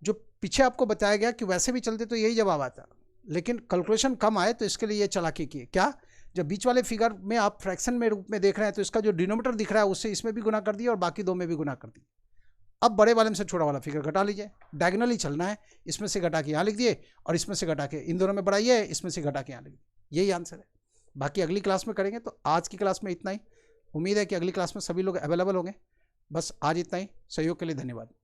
जो पीछे आपको बताया गया कि वैसे भी चलते तो यही जवाब आता, लेकिन कैलकुलेशन कम आए तो इसके लिए ये चालाकी किए। क्या? जब बीच वाले फिगर में आप फ्रैक्शन में रूप में देख रहे हैं, तो इसका जो डिनोमीटर दिख रहा है उससे इसमें भी गुना कर दिया और बाकी 2 में भी गुना कर दिया। अब बड़े वाले में से छोटा वाला फिगर घटा लीजिए, डायगोनली चलना है। इसमें से घटा के यहाँ लिख दिए, और इसमें से घटा के, इन दोनों में बड़ा ये है, इसमें से घटा के यहाँ लिख दिए। यही आंसर है। बाकी अगली क्लास में करेंगे। तो आज की क्लास में इतना ही। उम्मीद है कि अगली क्लास में सभी लोग अवेलेबल होंगे। बस आज इतना ही। सहयोग के लिए धन्यवाद।